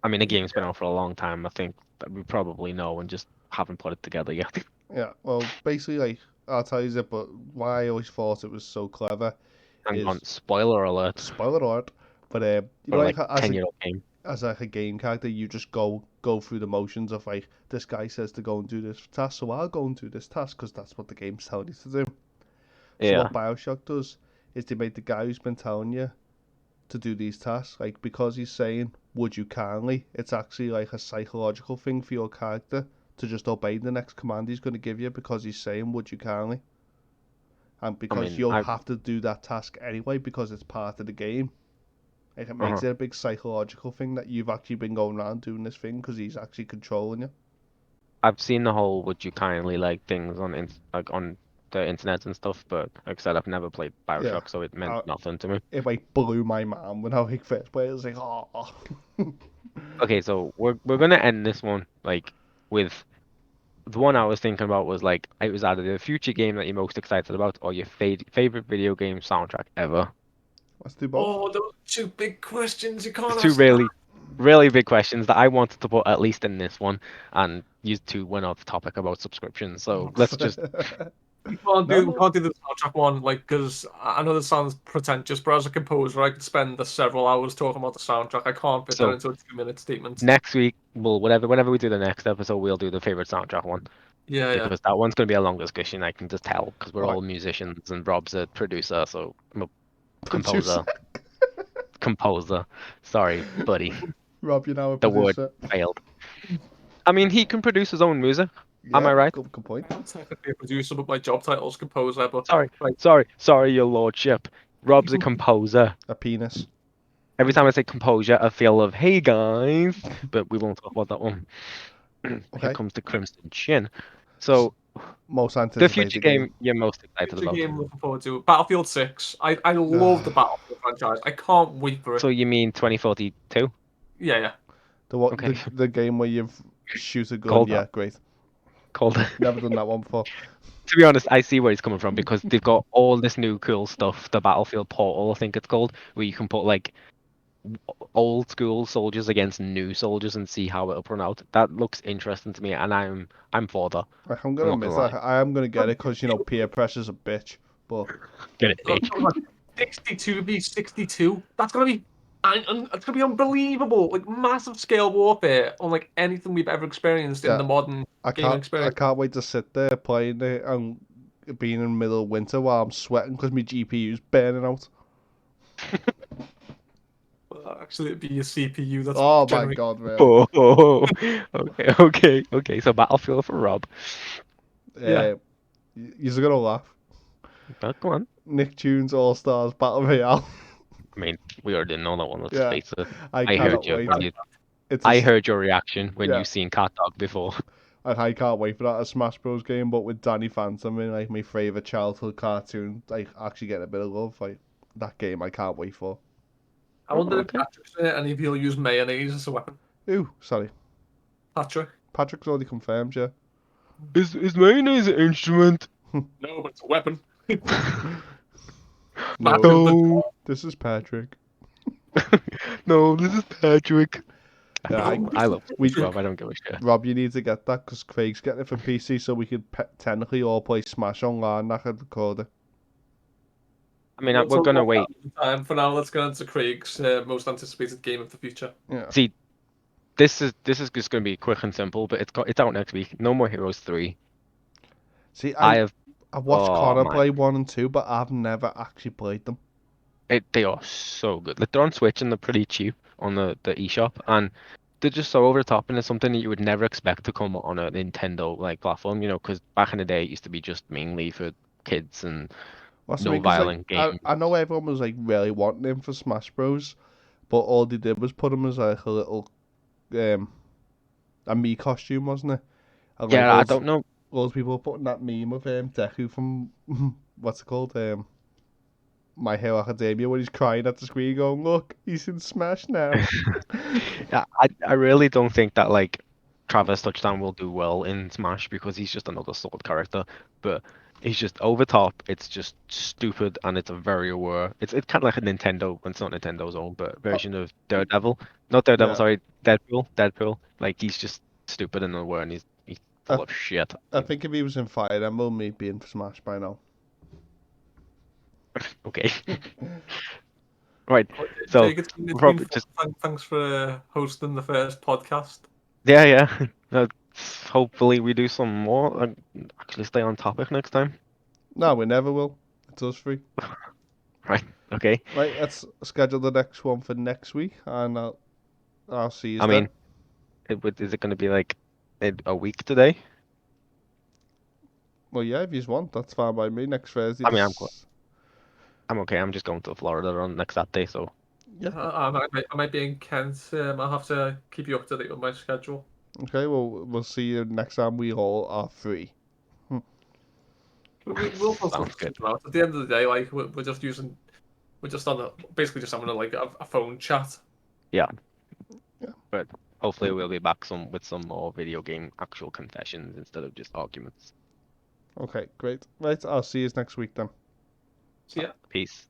I mean, the game's been out for a long time. I think that we probably know and just haven't put it together yet. Yeah. Well, basically, like I'll tell you it, but why I always thought it was so clever Hang on, is spoiler alert spoiler alert. But you for know, like like 10-year-old game. as like a game character, you just go through the motions of like this guy says to go and do this task, so I'll go and do this task because that's what the game's telling you to do. So Yeah, what Bioshock does is they make the guy who's been telling you to do these tasks, like because he's saying, would you kindly, it's actually like a psychological thing for your character to just obey the next command he's going to give you because he's saying, would you kindly? And I because mean, you'll have to do that task anyway because it's part of the game. Like, it makes uh-huh. it a big psychological thing that you've actually been going around doing this thing because he's actually controlling you. I've seen the whole "would you kindly" like things on like on the internet and stuff, but like I said, I've never played Yeah. Bioshock, so it meant nothing to me. It like blew my mind when I like first played it. I was like, oh. Okay, so we're gonna end this one like with the one I was thinking about was like it was either the future game that you're most excited about or your favorite video game soundtrack ever. Let's do both. oh, those two big questions. You It's can't two ask that. really big questions that I wanted to put at least in this one, and you two went off topic about subscriptions. So let's just No, We no. can't do the soundtrack one, like, because I know this sounds pretentious, but as a composer, I could spend the several hours talking about the soundtrack. I can't fit that so into a 2 minute statement. next week we'll whenever we do the next episode, we'll do the favorite soundtrack one Yeah, yeah. because that one's gonna be a long discussion. I can just tell because we're Right. all musicians and Rob's a producer, so I'm a Producer. composer. Sorry, buddy, Rob, you're now a the word producer. failed. I mean, he can produce his own music. Am Yeah, I right? good point. I'm technically a producer, but my job title is composer. But Sorry, like, your lordship. Rob's a composer. A penis. Every time I say composure, I feel of hey guys, but we won't talk about that one. Here Okay. comes the Crimson Chin. So Most the future anticipated game. game you're most excited future about. game I'm looking forward to Battlefield 6. I love the Battlefield franchise. I can't wait for it. So you mean 2042? Yeah, yeah. Okay, The game where you shoot a gun. called Yeah, great. called. Never done that one before. To be honest, I see where he's coming from because they've got all this new cool stuff. The Battlefield Portal, I think it's called, where you can put like old school soldiers against new soldiers and see how it'll turn out. That looks interesting to me, and I'm for that. Like, I'm I'm gonna not gonna admit, lie. I am gonna get it because peer pressure's a bitch. But Get it, bitch. 62 v 62. That's gonna be, it's gonna be unbelievable. Like massive scale warfare, unlike anything we've ever experienced in yeah, the modern gaming I experience. can't wait to sit there playing it and being in the middle of winter while I'm sweating because my GPU's burning out. Actually, it'd be a CPU that's Oh my generating. god, really? Oh, okay. So Battlefield for Rob. Yeah. You're gonna laugh. Go on. Nicktoons All Stars Battle Royale. I mean, we already know that one. Let's Yeah, face it. I I cannot heard you. wait. It's I heard your reaction when yeah, you seen Cat Dog before. and I can't wait for that a Smash Bros game, but with Danny Phantom in like my favorite childhood cartoon, like actually getting a bit of love. Like that game, I can't wait for. I wonder if Okay. Patrick's in it and if he'll use mayonnaise as a weapon. Ooh, sorry, Patrick. Patrick's already confirmed. Yeah. Is mayonnaise an instrument? No, but it's a weapon. No, Smashing the No, this is Patrick. no, this is Patrick. Yeah, door. I love we SpongeBob. I don't give a shit. Rob, you need to get that because Craig's getting it for PC, so we could technically all play Smash online. I could record it. I mean, We'll we're talk gonna about wait. that another time. For now, let's get into Craig's most anticipated game of the future. Yeah. See, this is just gonna be quick and simple, but it's out next week. No More Heroes 3. See, I have I watched oh Connor my, play 1 and 2, but I've never actually played them. they are so good. Like they're on Switch and they're pretty cheap on the eShop, and they're just so over the top, and it's something that you would never expect to come on a Nintendo like platform, you know, because back in the day it used to be just mainly for kids and What's I no mean? Because like violent games. I know everyone was like really wanting him for Smash Bros, but all they did was put him as like a little um a me costume, wasn't it? And like Yeah, I don't know. all those people were putting that meme of Deku from what's it called My Hero Academia when he's crying at the screen going, "Look, he's in Smash now." Yeah, I really don't think that like Travis Touchdown will do well in Smash because he's just another sword character. But he's just over top. It's just stupid and it's a very aware. It's kind of like a Nintendo. It's not Nintendo's own, but Oh, version of Daredevil. Not Daredevil, yeah, sorry, Deadpool. Deadpool. Like he's just stupid and aware and he's I, full of shit. I think if he was in Fire Emblem, he'd be in Smash by now. Okay, right. Oh, So Jake, we'll it's been probably fun. just Thanks for hosting the first podcast. yeah. Hopefully we do some more and actually stay on topic next time. No, we never will. It's us free. Right. Okay. Right, let's schedule the next one for next week, and I'll see you I then. mean, is it going to be like a week today? Well, yeah, if you want, that's fine by me. Next Thursday. I mean, I'm okay. I'm just going to Florida on next Saturday, so Yeah. I might be in Kent. I'll have to keep you up to date with my schedule. Okay. Well, we'll see you next time we all are free. We'll still sounds good. talk about. At the end of the day, like we're just on basically just having a phone chat. Yeah, Yeah. but hopefully we'll be back with some more video game actual confessions instead of just arguments. Okay. Great. Right. I'll see you next week then. So yeah. Peace.